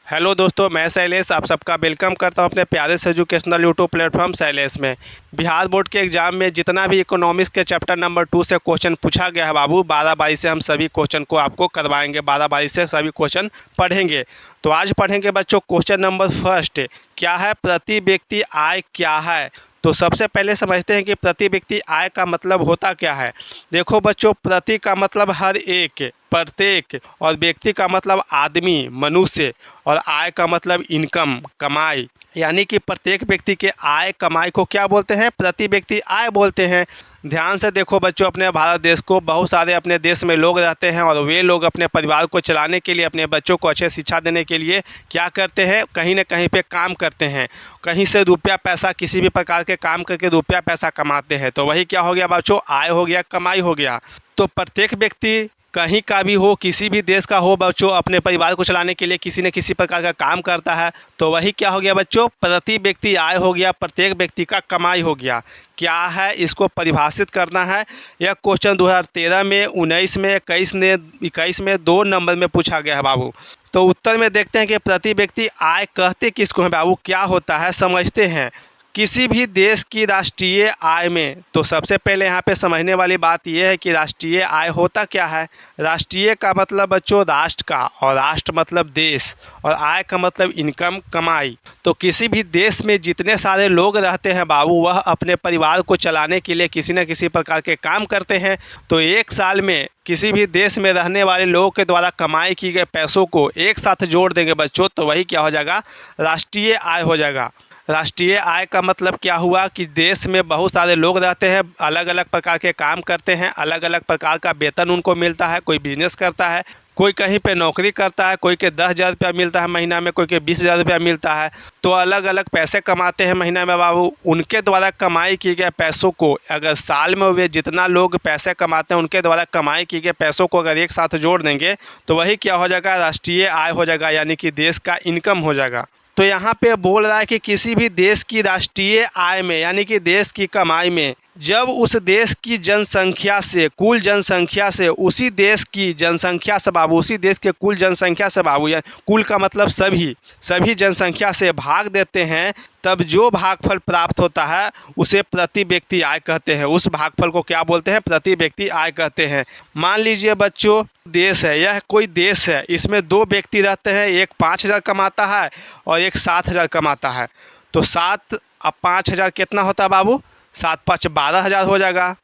Hello दोस्तों, मैं शैलेश आप सबका वेलकम करता हूं अपने प्यारे से एजुकेशनल यूट्यूब प्लेटफॉर्म शैलेश में। बिहार बोर्ड के एग्ज़ाम में जितना भी इकोनॉमिक्स के चैप्टर नंबर 2 से क्वेश्चन पूछा गया है बाबू, बारी से हम सभी क्वेश्चन को आपको करवाएंगे, बारी से सभी क्वेश्चन पढ़ेंगे। तो आज पढ़ेंगे बच्चों क्वेश्चन नंबर फर्स्ट, क्या है प्रति व्यक्ति आय क्या है। तो सबसे पहले समझते हैं कि प्रति व्यक्ति आय का मतलब होता क्या है। देखो बच्चों, प्रति का मतलब हर एक, प्रत्येक, और व्यक्ति का मतलब आदमी, मनुष्य, और आय का मतलब इनकम, कमाई। यानी कि प्रत्येक व्यक्ति के आय कमाई को क्या बोलते हैं, प्रति व्यक्ति आय बोलते हैं। ध्यान से देखो बच्चों, अपने भारत देश को बहुत सारे अपने देश में लोग रहते हैं और वे लोग अपने परिवार को चलाने के लिए, अपने बच्चों को अच्छे शिक्षा देने के लिए क्या करते हैं, कहीं ना कहीं पे काम करते हैं। कहीं से रुपया पैसा, किसी भी प्रकार के काम करके रुपया पैसा कमाते हैं। तो वही क्या हो गया बच्चों, आय हो गया, कमाई हो गया। तो प्रत्येक व्यक्ति कहीं का भी हो, किसी भी देश का हो बच्चों, अपने परिवार को चलाने के लिए किसी न किसी प्रकार का काम करता है। तो वही क्या हो गया बच्चों, प्रति व्यक्ति आय हो गया, प्रत्येक व्यक्ति का कमाई हो गया। क्या है, इसको परिभाषित करना है। यह क्वेश्चन 2013 में, 19 में, 21 में 2 नंबर में पूछा गया है बाबू। तो उत्तर में देखते हैं कि प्रति व्यक्ति आय कहते किसको है बाबू, क्या होता है समझते हैं। किसी भी देश की राष्ट्रीय आय में, तो सबसे पहले यहाँ पे समझने वाली बात यह है कि राष्ट्रीय आय होता क्या है। राष्ट्रीय का मतलब बच्चों राष्ट्र का, और राष्ट्र मतलब देश, और आय का मतलब इनकम, कमाई। तो किसी भी देश में जितने सारे लोग रहते हैं बाबू, वह अपने परिवार को चलाने के लिए किसी न किसी प्रकार के काम करते हैं। तो एक साल में किसी भी देश में रहने वाले लोगों के द्वारा कमाई की गए पैसों को एक साथ जोड़ देंगे बच्चों, तो वही क्या हो जाएगा, राष्ट्रीय आय हो जाएगा। राष्ट्रीय आय का मतलब क्या हुआ कि देश में बहुत सारे लोग रहते हैं, अलग अलग प्रकार के काम करते हैं, अलग अलग प्रकार का वेतन उनको मिलता है। कोई बिजनेस करता है, कोई कहीं पे नौकरी करता है, कोई के 10,000 रुपया मिलता है महीना में, कोई के 20,000 रुपया मिलता है। तो अलग अलग पैसे कमाते हैं महीना में बाबू। उनके द्वारा कमाई किए गए पैसों को अगर साल में वे जितना लोग पैसे कमाते हैं, उनके द्वारा कमाई किए गए पैसों को अगर एक साथ जोड़ देंगे, तो वही क्या हो जाएगा, राष्ट्रीय आय हो जाएगा, यानी कि देश का इनकम हो जाएगा। तो यहाँ पे बोल रहा है कि किसी भी देश की राष्ट्रीय आय में, यानी कि देश की कमाई में, जब उस देश की जनसंख्या से, कुल जनसंख्या से, उसी देश की जनसंख्या से बाबू, उसी देश के कुल जनसंख्या से बाबू, यानी कुल का मतलब सभी जनसंख्या से भाग देते हैं, तब जो भागफल प्राप्त होता है उसे प्रति व्यक्ति आय कहते हैं। उस भागफल को क्या बोलते हैं, प्रति व्यक्ति आय कहते हैं। मान लीजिए बच्चों, देश है, यह कोई देश है, इसमें 2 व्यक्ति रहते हैं, एक 5,000 कमाता है और एक 7,000 कमाता है। तो 7 अब 5,000 कितना होता है बाबू, 7 5 12,000 हो जाएगा।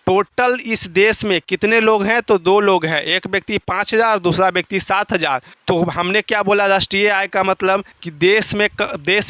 टोटल इस देश में कितने लोग हैं, तो 2 लोग हैं, एक व्यक्ति 5,000, दूसरा व्यक्ति 7,000। तो हमने क्या बोला, राष्ट्रीय आय का मतलब कि देश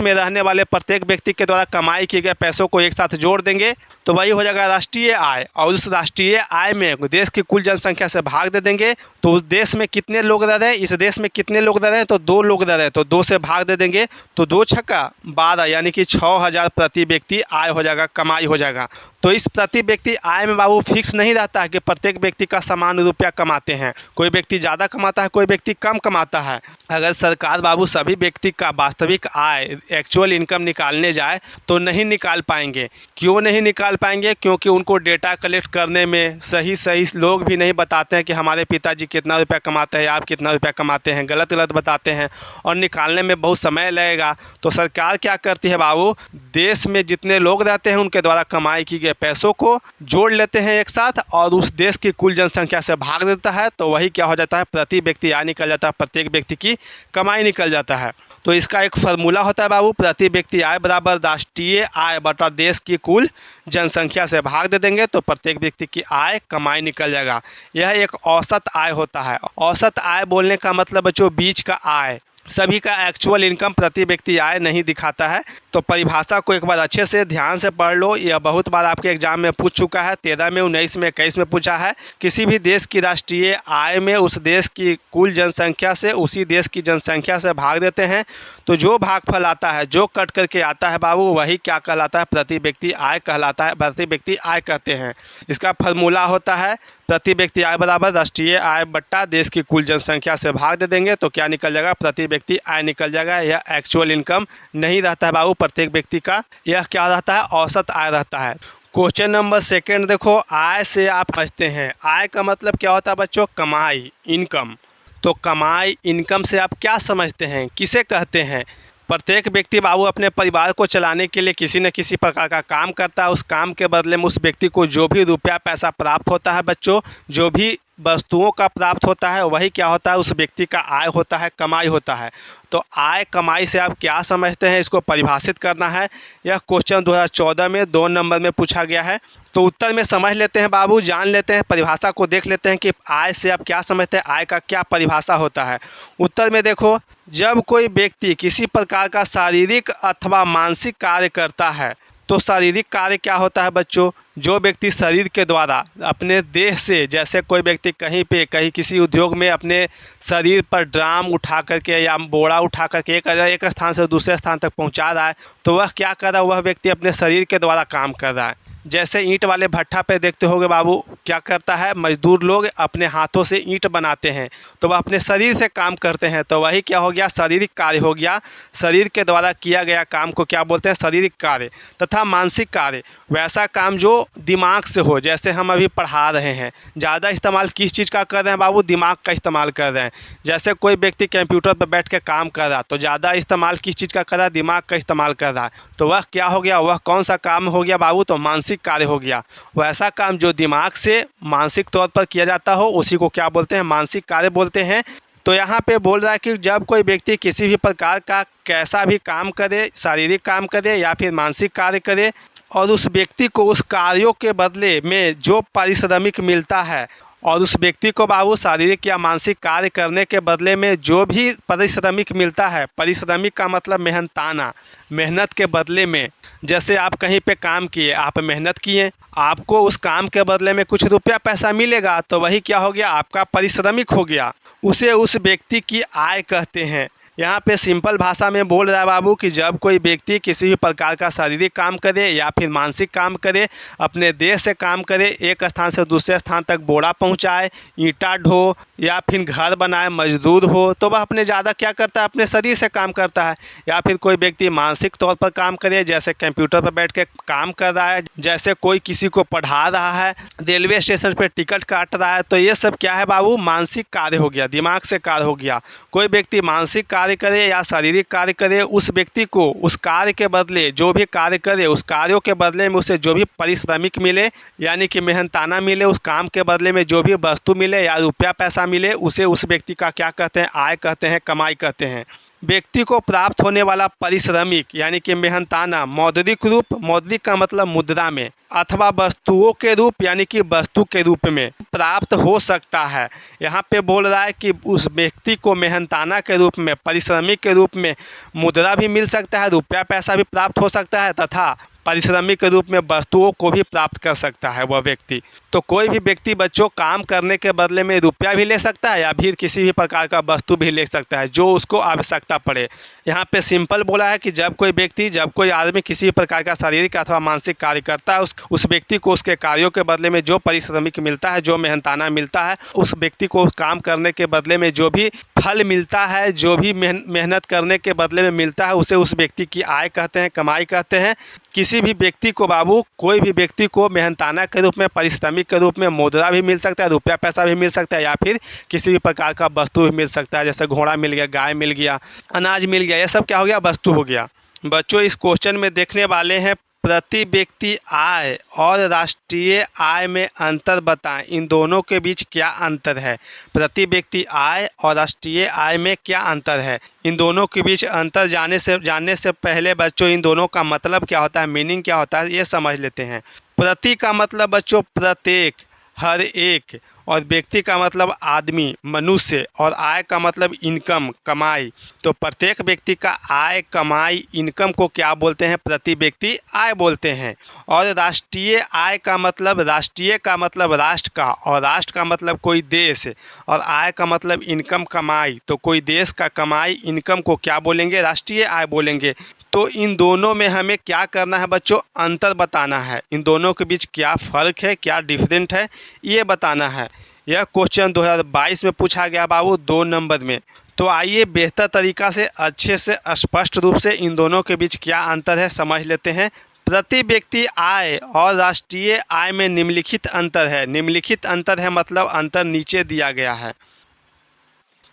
में रहने वाले प्रत्येक व्यक्ति के द्वारा कमाई किए गए पैसों को एक साथ जोड़ देंगे, तो वही हो जाएगा राष्ट्रीय आय। और उस राष्ट्रीय आय में देश की कुल जनसंख्या से भाग दे देंगे, तो उस देश में कितने लोग रह रहे हैं, इस देश में कितने लोग रह रहे हैं, तो 2 लोग रह रहे हैं, तो 2 से भाग दे देंगे, तो 2 छक्का 12, यानी कि 6,000 प्रति व्यक्ति आय हो जाएगा, कमाई हो जाएगा। तो इस प्रति व्यक्ति आय में बाबू फिक्स नहीं रहता है कि प्रत्येक व्यक्ति का समान रुपया कमाते हैं, कोई व्यक्ति ज़्यादा कमाता है, कोई व्यक्ति कम कमाता है। अगर सरकार बाबू सभी व्यक्ति का वास्तविक आय, एक्चुअल इनकम निकालने जाए तो नहीं निकाल पाएंगे। क्यों नहीं निकाल पाएंगे, क्योंकि उनको डेटा कलेक्ट करने में सही लोग भी नहीं बताते हैं कि हमारे पिताजी कितना रुपया कमाते हैं, आप कितना रुपया कमाते हैं, गलत बताते हैं, और निकालने में बहुत समय लगेगा। तो सरकार क्या करती है बाबू, देश में जितने लोग रहते हैं उनके द्वारा कमाई की गए पैसों को जोड़ लेते हैं एक साथ, और उस देश की कुल जनसंख्या से भाग देता है, तो वही क्या हो जाता है, प्रति व्यक्ति आय निकल जाता है, प्रत्येक व्यक्ति की कमाई निकल जाता है। तो इसका एक फार्मूला होता है बाबू, प्रति व्यक्ति आय बराबर राष्ट्रीय आय बटा देश की कुल जनसंख्या से भाग दे देंगे, तो प्रत्येक व्यक्ति की आय, कमाई निकल जाएगा। यह एक औसत आय होता है। औसत आय बोलने का मतलब बच्चों बीच का आय, सभी का एक्चुअल इनकम प्रति व्यक्ति आय नहीं दिखाता है। तो परिभाषा को एक बार अच्छे से ध्यान से पढ़ लो, यह बहुत बार आपके एग्जाम में पूछ चुका है, 13 में, 19 में, 21 में पूछा है। किसी भी देश की राष्ट्रीय आय में उस देश की कुल जनसंख्या से, उसी देश की जनसंख्या से भाग देते हैं, तो जो भागफल आता है, जो कट करके आता है बाबू, वही क्या कहलाता है, प्रति व्यक्ति आय कहलाता है, प्रति व्यक्ति आय कहते हैं। इसका फार्मूला होता है प्रति व्यक्ति आय बराबर राष्ट्रीय आय बट्टा देश की कुल जनसंख्या से भाग दे देंगे, तो क्या निकल जाएगा, प्रति व्यक्ति आय निकल जाएगा। यह एक्चुअल इनकम नहीं रहता है बाबू प्रत्येक व्यक्ति का, यह क्या रहता है, औसत आय रहता है। क्वेश्चन नंबर 2 देखो, आय से आप समझते हैं, आय का मतलब क्या होता है बच्चों, कमाई, इनकम। तो कमाई इनकम से आप क्या समझते हैं, किसे कहते हैं? प्रत्येक व्यक्ति बाबू अपने परिवार को चलाने के लिए किसी न किसी प्रकार का काम करता है। उस काम के बदले में उस व्यक्ति को जो भी रुपया पैसा प्राप्त होता है बच्चों, जो भी वस्तुओं का प्राप्त होता है, वही क्या होता है, उस व्यक्ति का आय होता है, कमाई होता है। तो आय कमाई से आप क्या समझते हैं, इसको परिभाषित करना है। यह क्वेश्चन 2014 में 2 नंबर में पूछा गया है। तो उत्तर में समझ लेते हैं बाबू, जान लेते हैं, परिभाषा को देख लेते हैं कि आय से आप क्या समझते हैं, आय का क्या परिभाषा होता है। उत्तर में देखो, जब कोई व्यक्ति किसी प्रकार का शारीरिक अथवा मानसिक कार्य करता है, तो शारीरिक कार्य क्या होता है बच्चों, जो व्यक्ति शरीर के द्वारा अपने देह से, जैसे कोई व्यक्ति कहीं पे कहीं किसी उद्योग में अपने शरीर पर ड्राम उठा करके या बोरा उठा करके एक स्थान से दूसरे स्थान तक पहुंचा रहा है, तो वह क्या कर रहा है, वह व्यक्ति अपने शरीर के द्वारा काम कर रहा है। जैसे ईंट वाले भट्ठा पे देखते होगे बाबू, क्या करता है, मजदूर लोग अपने हाथों से ईंट बनाते हैं, तो वह अपने शरीर से काम करते हैं। तो वही क्या हो गया, शारीरिक कार्य हो गया। शरीर के द्वारा किया गया काम को क्या बोलते हैं, शारीरिक कार्य। तथा मानसिक कार्य, वैसा काम जो दिमाग से हो। जैसे हम अभी पढ़ा रहे हैं, ज़्यादा इस्तेमाल किस चीज़ का कर रहे हैं बाबू, दिमाग का इस्तेमाल कर रहे हैं। जैसे कोई व्यक्ति कंप्यूटर पर बैठ के काम कर रहा है, तो ज़्यादा इस्तेमाल किस चीज़ का कर रहा है, दिमाग का इस्तेमाल कर रहा है। तो वह क्या हो गया, वह कौन सा काम हो गया बाबू, तो मानसिक कार्य हो गया। वैसा काम जो दिमाग से मानसिक तौर पर किया जाता हो, उसी को क्या बोलते हैं, मानसिक कार्य बोलते हैं। तो यहाँ पे बोल रहा है कि जब कोई व्यक्ति किसी भी प्रकार का कैसा भी काम करे, शारीरिक काम करे या फिर मानसिक कार्य करे, और उस व्यक्ति को उस कार्यों के बदले में जो पारिश्रमिक मिलता है, और उस व्यक्ति को बाबू शारीरिक या मानसिक कार्य करने के बदले में जो भी पारिश्रमिक मिलता है, पारिश्रमिक का मतलब मेहनताना, मेहनत के बदले में। जैसे आप कहीं पे काम किए, आप मेहनत किए, आपको उस काम के बदले में कुछ रुपया पैसा मिलेगा, तो वही क्या हो गया, आपका पारिश्रमिक हो गया। उसे उस व्यक्ति की आय कहते हैं। यहाँ पे सिंपल भाषा में बोल रहा है बाबू कि जब कोई व्यक्ति किसी भी प्रकार का शारीरिक काम करे या फिर मानसिक काम करे, अपने देह से काम करे, एक स्थान से दूसरे स्थान तक बोरा पहुँचाए, ईंटा ढो या फिर घर बनाए, मजदूर हो, तो वह अपने ज़्यादा क्या करता है, अपने शरीर से काम करता है। या फिर कोई व्यक्ति मानसिक तौर पर काम करे, जैसे कंप्यूटर पर बैठ के काम कर रहा है, जैसे कोई किसी को पढ़ा रहा है, रेलवे स्टेशन पर टिकट काट रहा है, तो ये सब क्या है बाबू, मानसिक कार्य हो गया, दिमाग से कार्य हो गया। कोई व्यक्ति मानसिक कार्य करे या शारीरिक कार्य करे, उस व्यक्ति को उस कार्य के बदले, जो भी कार्य करे उस कार्यों के बदले में उसे जो भी पारिश्रमिक मिले, यानी कि मेहनताना मिले, उस काम के बदले में जो भी वस्तु मिले या रुपया पैसा मिले, उसे उस व्यक्ति का क्या कहते हैं, आय कहते हैं, कमाई कहते हैं। व्यक्ति को प्राप्त होने वाला पारिश्रमिक यानी कि मेहनताना मौद्रिक रूप, मौद्रिक का मतलब मुद्रा में, अथवा वस्तुओं के रूप यानी कि वस्तु के रूप में प्राप्त हो सकता है। यहाँ पे बोल रहा है कि उस व्यक्ति को मेहनताना के रूप में, पारिश्रमिक के रूप में मुद्रा भी मिल सकता है, रुपया पैसा भी प्राप्त हो सकता है, तथा पारिश्रमिक के रूप में वस्तुओं को भी प्राप्त कर सकता है वह व्यक्ति। तो कोई भी व्यक्ति बच्चों काम करने के बदले में रुपया भी ले सकता है या फिर किसी भी प्रकार का वस्तु भी ले सकता है, जो उसको आवश्यकता पड़े। यहाँ पे सिंपल बोला है कि जब कोई व्यक्ति, जब कोई आदमी किसी भी प्रकार का शारीरिक अथवा मानसिक कार्य करता है, उस व्यक्ति को उसके कार्यों के बदले में जो पारिश्रमिक मिलता है, जो मेहनताना मिलता है, उस व्यक्ति को काम करने के बदले में जो भी फल मिलता है, जो भी मेहनत करने के बदले में मिलता है, उसे उस व्यक्ति की आय कहते हैं, कमाई कहते हैं। किसी भी व्यक्ति को बाबू, कोई भी व्यक्ति को मेहनताना के रूप में, पारिश्रमिक के रूप में मुद्रा भी मिल सकता है, रुपया पैसा भी मिल सकता है, या फिर किसी भी प्रकार का वस्तु भी मिल सकता है, जैसे घोड़ा मिल गया, गाय मिल गया, अनाज मिल गया, ये सब क्या हो गया, वस्तु हो गया। बच्चों इस क्वेश्चन में देखने वाले हैं प्रति व्यक्ति आय और राष्ट्रीय आय में अंतर बताएं, इन दोनों के बीच क्या अंतर है। प्रति व्यक्ति आय और राष्ट्रीय आय में क्या अंतर है, इन दोनों के बीच अंतर जानने से पहले बच्चों इन दोनों का मतलब क्या होता है, मीनिंग क्या होता है, ये समझ लेते हैं। प्रति का मतलब बच्चों प्रत्येक, हर एक, और व्यक्ति का मतलब आदमी, मनुष्य, और आय का मतलब इनकम, कमाई। तो प्रत्येक व्यक्ति का आय, कमाई, इनकम को क्या बोलते हैं, प्रति व्यक्ति आय बोलते हैं। और राष्ट्रीय आय का मतलब, राष्ट्रीय का मतलब राष्ट्र का, और राष्ट्र का मतलब कोई देश, और आय का मतलब इनकम, कमाई। तो कोई देश का कमाई, इनकम को क्या बोलेंगे, राष्ट्रीय आय बोलेंगे। तो इन दोनों में हमें क्या करना है बच्चों, अंतर बताना है। इन दोनों के बीच क्या फ़र्क है, क्या डिफरेंट है, ये बताना है। यह क्वेश्चन 2022 में पूछा गया बाबू 2 नंबर में। तो आइए बेहतर तरीक़ा से, अच्छे से, स्पष्ट रूप से इन दोनों के बीच क्या अंतर है समझ लेते हैं। प्रति व्यक्ति आय और राष्ट्रीय आय में निम्नलिखित अंतर है। निम्नलिखित अंतर है मतलब अंतर नीचे दिया गया है।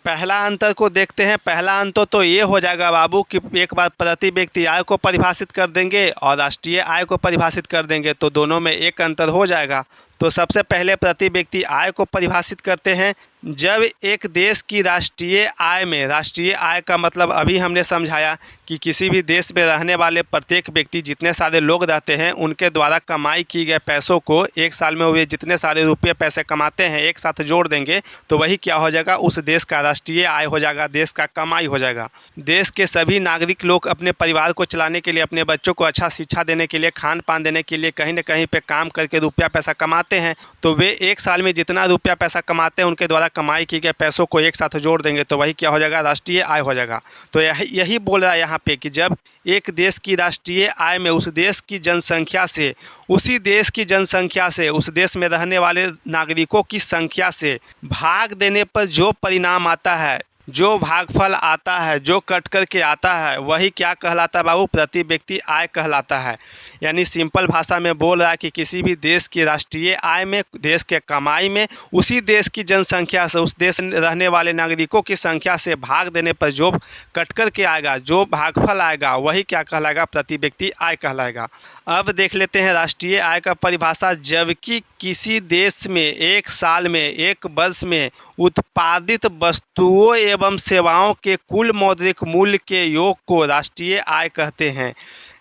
पहला अंतर को देखते हैं। पहला अंतर तो ये हो जाएगा बाबू कि एक बार प्रति व्यक्ति आय को परिभाषित कर देंगे और राष्ट्रीय आय को परिभाषित कर देंगे, तो दोनों में एक अंतर हो जाएगा। तो सबसे पहले प्रति व्यक्ति आय को परिभाषित करते हैं। जब एक देश की राष्ट्रीय आय में, राष्ट्रीय आय का मतलब अभी हमने समझाया कि किसी भी देश में रहने वाले प्रत्येक व्यक्ति, जितने सारे लोग रहते हैं, उनके द्वारा कमाई की गए पैसों को एक साल में वे जितने सारे रुपये पैसे कमाते हैं एक साथ जोड़ देंगे तो वही क्या हो जाएगा, उस देश का राष्ट्रीय आय हो जाएगा, देश का कमाई हो जाएगा। देश के सभी नागरिक लोग अपने परिवार को चलाने के लिए, अपने बच्चों को अच्छा शिक्षा देने के लिए, खान पान देने के लिए कहीं ना कहीं पे काम करके रुपया पैसा कमाते हैं, तो वे एक साल में जितना रुपया पैसा कमाते हैं उनके द्वारा कमाई की गए पैसों को एक साथ जोड़ देंगे तो वही क्या हो जाएगा, राष्ट्रीय आय हो जाएगा। तो यही बोल रहा है यहाँ पे कि जब एक देश की राष्ट्रीय आय में उस देश की जनसंख्या से, उसी देश की जनसंख्या से, उस देश में रहने वाले नागरिकों की संख्या से भाग देने पर जो परिणाम आता है, जो भागफल आता है, जो कट कर के आता है, वही क्या कहलाता है बाबू, प्रति व्यक्ति आय कहलाता है। यानी सिंपल भाषा में बोल रहा है कि किसी भी देश की राष्ट्रीय आय में, देश के कमाई में, उसी देश की जनसंख्या से, उस देश में रहने वाले नागरिकों की संख्या से भाग देने पर जो कट कर के आएगा, जो भागफल आएगा, वही क्या कहलाएगा, प्रति व्यक्ति आय कहलाएगा। अब देख लेते हैं राष्ट्रीय आय का परिभाषा। जबकि किसी देश में एक साल में, एक वर्ष में उत्पादित वस्तुओं एवं सेवाओं के कुल मौद्रिक मूल्य के योग को राष्ट्रीय आय कहते हैं।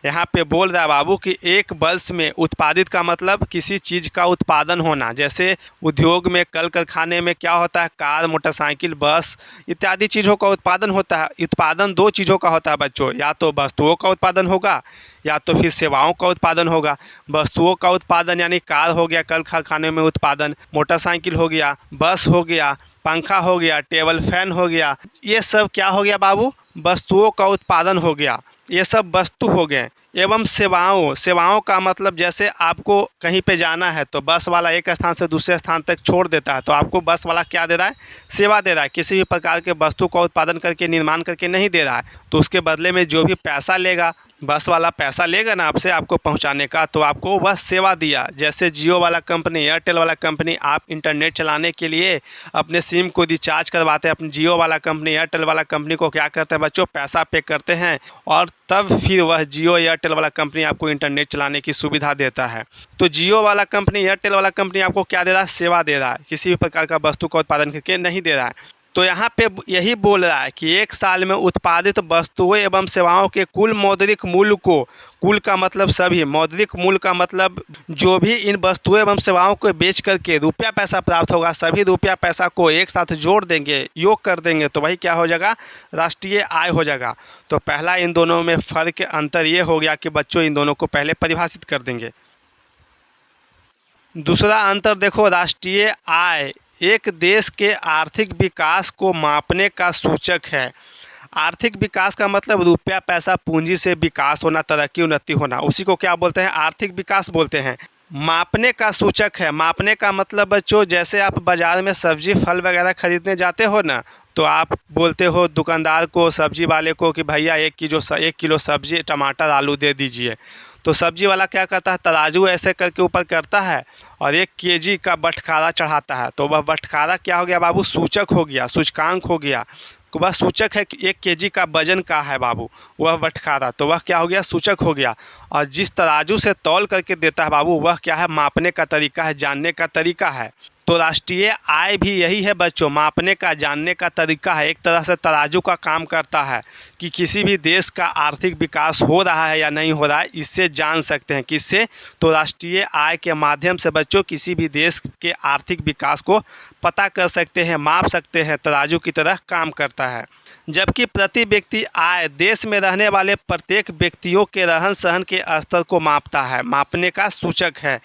यहाँ पे बोल रहा है बाबू कि एक वर्ष में, उत्पादित का मतलब किसी चीज़ का उत्पादन होना, जैसे उद्योग में, कल कारखाने में क्या होता है, कार, मोटरसाइकिल, बस इत्यादि चीज़ों का उत्पादन होता है। उत्पादन दो चीज़ों का होता है बच्चों, या तो वस्तुओं का उत्पादन होगा या तो फिर सेवाओं का उत्पादन होगा। वस्तुओं का उत्पादन यानी कार हो गया, कल कारखाने में उत्पादन, मोटरसाइकिल हो गया, बस हो गया, पंखा हो गया, टेबल फैन हो गया, ये सब क्या हो गया बाबू, वस्तुओं का उत्पादन हो गया, ये सब वस्तु हो गए। एवं सेवाओं का मतलब जैसे आपको कहीं पे जाना है तो बस वाला एक स्थान से दूसरे स्थान तक छोड़ देता है, तो आपको बस वाला क्या दे रहा है, सेवा दे रहा है, किसी भी प्रकार के वस्तु का उत्पादन करके, निर्माण करके नहीं दे रहा है। तो उसके बदले में जो भी पैसा लेगा, बस वाला पैसा लेगा ना आपसे, आपको पहुंचाने का, तो आपको वह सेवा दिया। जैसे जियो वाला कंपनी, एयरटेल वाला कंपनी, आप इंटरनेट चलाने के लिए अपने सिम को रिचार्ज करवाते हैं, अपने जियो वाला कंपनी, एयरटेल वाला कंपनी को क्या करते हैं बच्चों, पैसा पे करते हैं और तब फिर वह जियो एयरटेल वाला कंपनी आपको इंटरनेट चलाने की सुविधा देता है। तो जियो वाला कंपनी, एयरटेल वाला कंपनी आपको क्या दे रहा है, सेवा दे रहा है, किसी भी प्रकार का वस्तु का उत्पादन करके नहीं दे रहा है। तो यहाँ पे यही बोल रहा है कि एक साल में उत्पादित वस्तुओं एवं सेवाओं के कुल मौद्रिक मूल्य को, कुल का मतलब सभी, मौद्रिक मूल्य का मतलब जो भी इन वस्तुओं एवं सेवाओं को बेच करके रुपया पैसा प्राप्त होगा, सभी रुपया पैसा को एक साथ जोड़ देंगे, योग कर देंगे तो वही क्या हो जाएगा, राष्ट्रीय आय हो जाएगा। तो पहला इन दोनों में फ़र्क, अंतर ये हो गया कि बच्चों इन दोनों को पहले परिभाषित कर देंगे। दूसरा अंतर देखो, राष्ट्रीय आय एक देश के आर्थिक विकास को मापने का सूचक है। आर्थिक विकास का मतलब रुपया पैसा पूंजी से विकास होना, तरक्की उन्नति होना, उसी को क्या बोलते हैं, आर्थिक विकास बोलते हैं। मापने का सूचक है। मापने का मतलब बच्चों, जैसे आप बाज़ार में सब्जी फल वगैरह खरीदने जाते हो ना, तो आप बोलते हो दुकानदार को, सब्जी वाले को कि भैया 1 किलो सब्जी, टमाटर, आलू दे दीजिए। तो सब्जी वाला क्या करता है, तराजू ऐसे करके ऊपर करता है और 1 केजी का बटखारा चढ़ाता है। तो वह बटखारा क्या हो गया बाबू, सूचक हो गया, सूचकांक हो गया। वह सूचक है कि 1 केजी का वजन का है बाबू, वह बटखारा, तो वह क्या हो गया, सूचक हो गया। और जिस तराजू से तौल करके देता है बाबू, वह क्या है, मापने का तरीका है, जानने का तरीका है। तो राष्ट्रीय आय भी यही है बच्चों, मापने का, जानने का तरीका है। एक तरह से तराजू का काम करता है कि किसी भी देश का आर्थिक विकास हो रहा है या नहीं हो रहा है, इससे जान सकते हैं। किससे, तो राष्ट्रीय आय के माध्यम से बच्चों किसी भी देश के आर्थिक विकास को पता कर सकते हैं, माप सकते हैं, तराजू की तरह काम करता है। जबकि प्रति व्यक्ति आय देश में रहने वाले प्रत्येक व्यक्तियों के रहन सहन के स्तर को मापता है, मापने का सूचक है।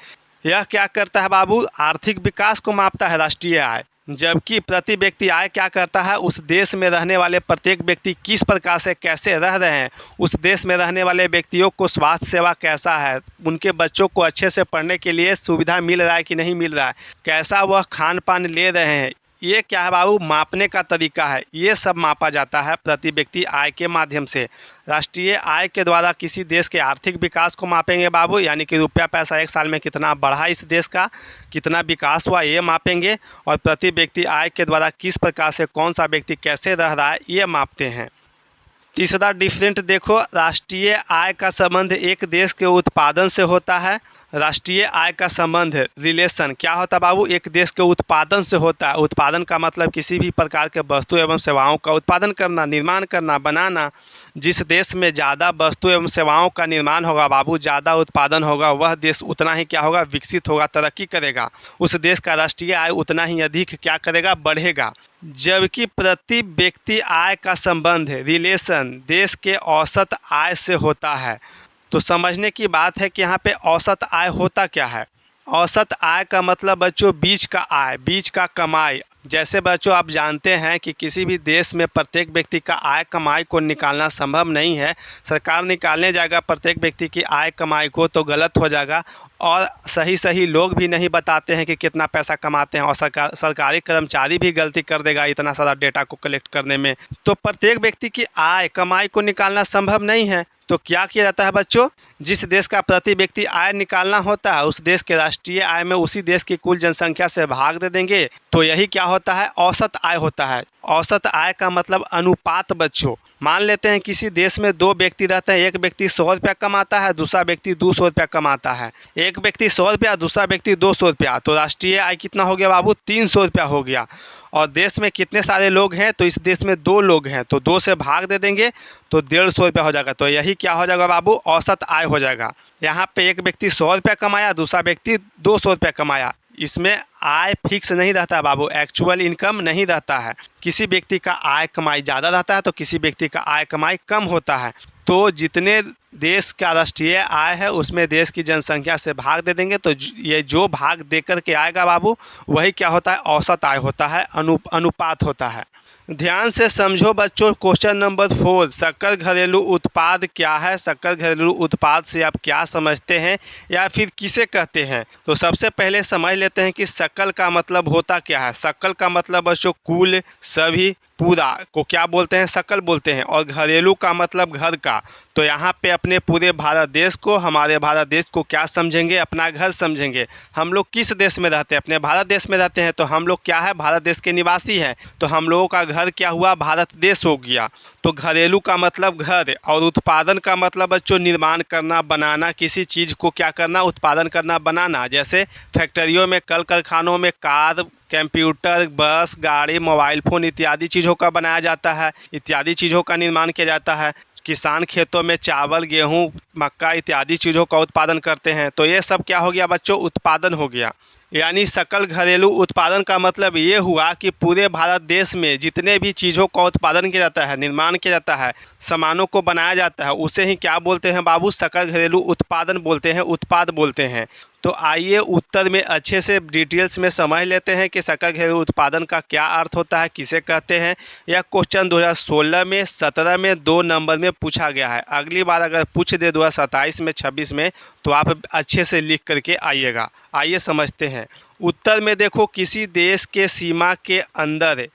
यह क्या करता है बाबू, आर्थिक विकास को मापता है राष्ट्रीय आय। जबकि प्रति व्यक्ति आय क्या करता है, उस देश में रहने वाले प्रत्येक व्यक्ति किस प्रकार से कैसे रह रहे हैं, उस देश में रहने वाले व्यक्तियों को स्वास्थ्य सेवा कैसा है, उनके बच्चों को अच्छे से पढ़ने के लिए सुविधा मिल रहा है कि नहीं मिल रहा है, कैसा वह खान पान ले रहे हैं, ये क्या है बाबू, मापने का तरीका है। ये सब मापा जाता है प्रति व्यक्ति आय के माध्यम से। राष्ट्रीय आय के द्वारा किसी देश के आर्थिक विकास को मापेंगे बाबू, यानी कि रुपया पैसा एक साल में कितना बढ़ा इस देश का, कितना विकास हुआ, ये मापेंगे। और प्रति व्यक्ति आय के द्वारा किस प्रकार से कौन सा व्यक्ति कैसे रह रहा है, ये मापते हैं। तीसरा डिफरेंट देखो, राष्ट्रीय आय का संबंध एक देश के उत्पादन से होता है। राष्ट्रीय आय का संबंध रिलेशन क्या होता है बाबू, एक देश के उत्पादन से होता है। उत्पादन का मतलब किसी भी प्रकार के वस्तु एवं सेवाओं का उत्पादन करना, निर्माण करना, बनाना। जिस देश में ज़्यादा वस्तु एवं सेवाओं का निर्माण होगा बाबू, ज़्यादा उत्पादन होगा, वह देश उतना ही क्या होगा, विकसित होगा, तरक्की करेगा। उस देश का राष्ट्रीय आय उतना ही अधिक क्या करेगा, बढ़ेगा। जबकि प्रति व्यक्ति आय का संबंध रिलेशन देश के औसत आय से होता है। तो समझने की बात है कि यहाँ पे औसत आय होता क्या है। औसत आय का मतलब बच्चों बीच का आय, बीच का कमाई। जैसे बच्चों आप जानते हैं कि किसी भी देश में प्रत्येक व्यक्ति का आय कमाई को निकालना संभव नहीं है। सरकार निकालने जाएगा प्रत्येक व्यक्ति की आय कमाई को तो गलत हो जाएगा, और सही लोग भी नहीं बताते हैं कि कितना पैसा कमाते हैं, और सरकारी कर्मचारी भी गलती कर देगा इतना सारा डेटा को कलेक्ट करने में। तो प्रत्येक व्यक्ति की आय कमाई को निकालना संभव नहीं है। तो क्या किया जाता है बच्चों, जिस देश का प्रति व्यक्ति आय निकालना होता है उस देश के राष्ट्रीय आय में उसी देश की कुल जनसंख्या से भाग दे देंगे, तो यही क्या होता है, औसत आय होता है। औसत आय का मतलब अनुपात बच्चों। मान लेते हैं किसी देश में दो व्यक्ति रहते हैं, एक व्यक्ति 100 रुपया कमाता है, दूसरा व्यक्ति 200 रुपया कमाता है। एक व्यक्ति 100 रुपया, दूसरा व्यक्ति 200 रुपया, तो राष्ट्रीय आय कितना हो गया बाबू, 300 रुपया हो गया। और देश में कितने सारे लोग हैं, तो इस देश में 2 लोग हैं, तो 2 से भाग दे देंगे तो 150 रुपया हो जाएगा। तो यही क्या हो जाएगा बाबू, औसत आय हो जाएगा। यहाँ पे एक व्यक्ति 100 रुपया कमाया, दूसरा व्यक्ति 200 रुपया कमाया। इसमें आय फिक्स नहीं रहता बाबू, एक्चुअल इनकम नहीं रहता है। किसी व्यक्ति का आय कमाई ज़्यादा रहता है तो किसी व्यक्ति का आय कमाई कम होता है। तो जितने देश का राष्ट्रीय आय है उसमें देश की जनसंख्या से भाग दे देंगे, तो ये जो भाग दे कर के आएगा बाबू वही क्या होता है, औसत आय होता है, अनुपात होता है। ध्यान से समझो बच्चों, क्वेश्चन नंबर 4, सकल घरेलू उत्पाद क्या है। सकल घरेलू उत्पाद से आप क्या समझते हैं या फिर किसे कहते हैं। तो सबसे पहले समझ लेते हैं कि सकल का मतलब होता क्या है। सकल का मतलब बच्चों कुल, सभी, पूरा को क्या बोलते हैं, सकल बोलते हैं। और घरेलू का मतलब घर का। तो यहाँ पे अपने पूरे भारत देश को, हमारे भारत देश को क्या समझेंगे, अपना घर समझेंगे। हम लोग किस देश में रहते हैं, अपने भारत देश में रहते हैं, तो हम लोग क्या है, भारत देश के निवासी हैं। तो हम लोगों का घर क्या हुआ, भारत देश हो गया। तो घरेलू का मतलब घर, और उत्पादन का मतलब बच्चों निर्माण करना, बनाना, किसी चीज़ को क्या करना, उत्पादन करना, बनाना। जैसे फैक्ट्रियों में, कल कारखानों में कार, कंप्यूटर, बस, गाड़ी, मोबाइल फ़ोन इत्यादि चीज़ों का बनाया जाता है, इत्यादि चीज़ों का निर्माण किया जाता है। किसान खेतों में चावल, गेहूँ, मक्का इत्यादि चीज़ों का उत्पादन करते हैं। तो ये सब क्या हो गया बच्चों, उत्पादन हो गया। यानी सकल घरेलू उत्पादन का मतलब ये हुआ कि पूरे भारत देश में जितने भी चीज़ों का उत्पादन किया जाता है, निर्माण किया जाता है, सामानों को बनाया जाता है, उसे ही क्या बोलते हैं बाबू, सकल घरेलू उत्पादन बोलते हैं, उत्पाद बोलते हैं। तो आइए उत्तर में अच्छे से डिटेल्स में समझ लेते हैं कि सकल घरेलू उत्पादन का क्या अर्थ होता है, किसे कहते हैं। यह क्वेश्चन 2016 में, 17 में 2 नंबर में पूछा गया है। अगली बार अगर पूछ दे 2027 में, 26 में, तो आप अच्छे से लिख करके आइएगा। आइए समझते हैं। उत्तर में देखो, किसी देश के सीमा के अंदर,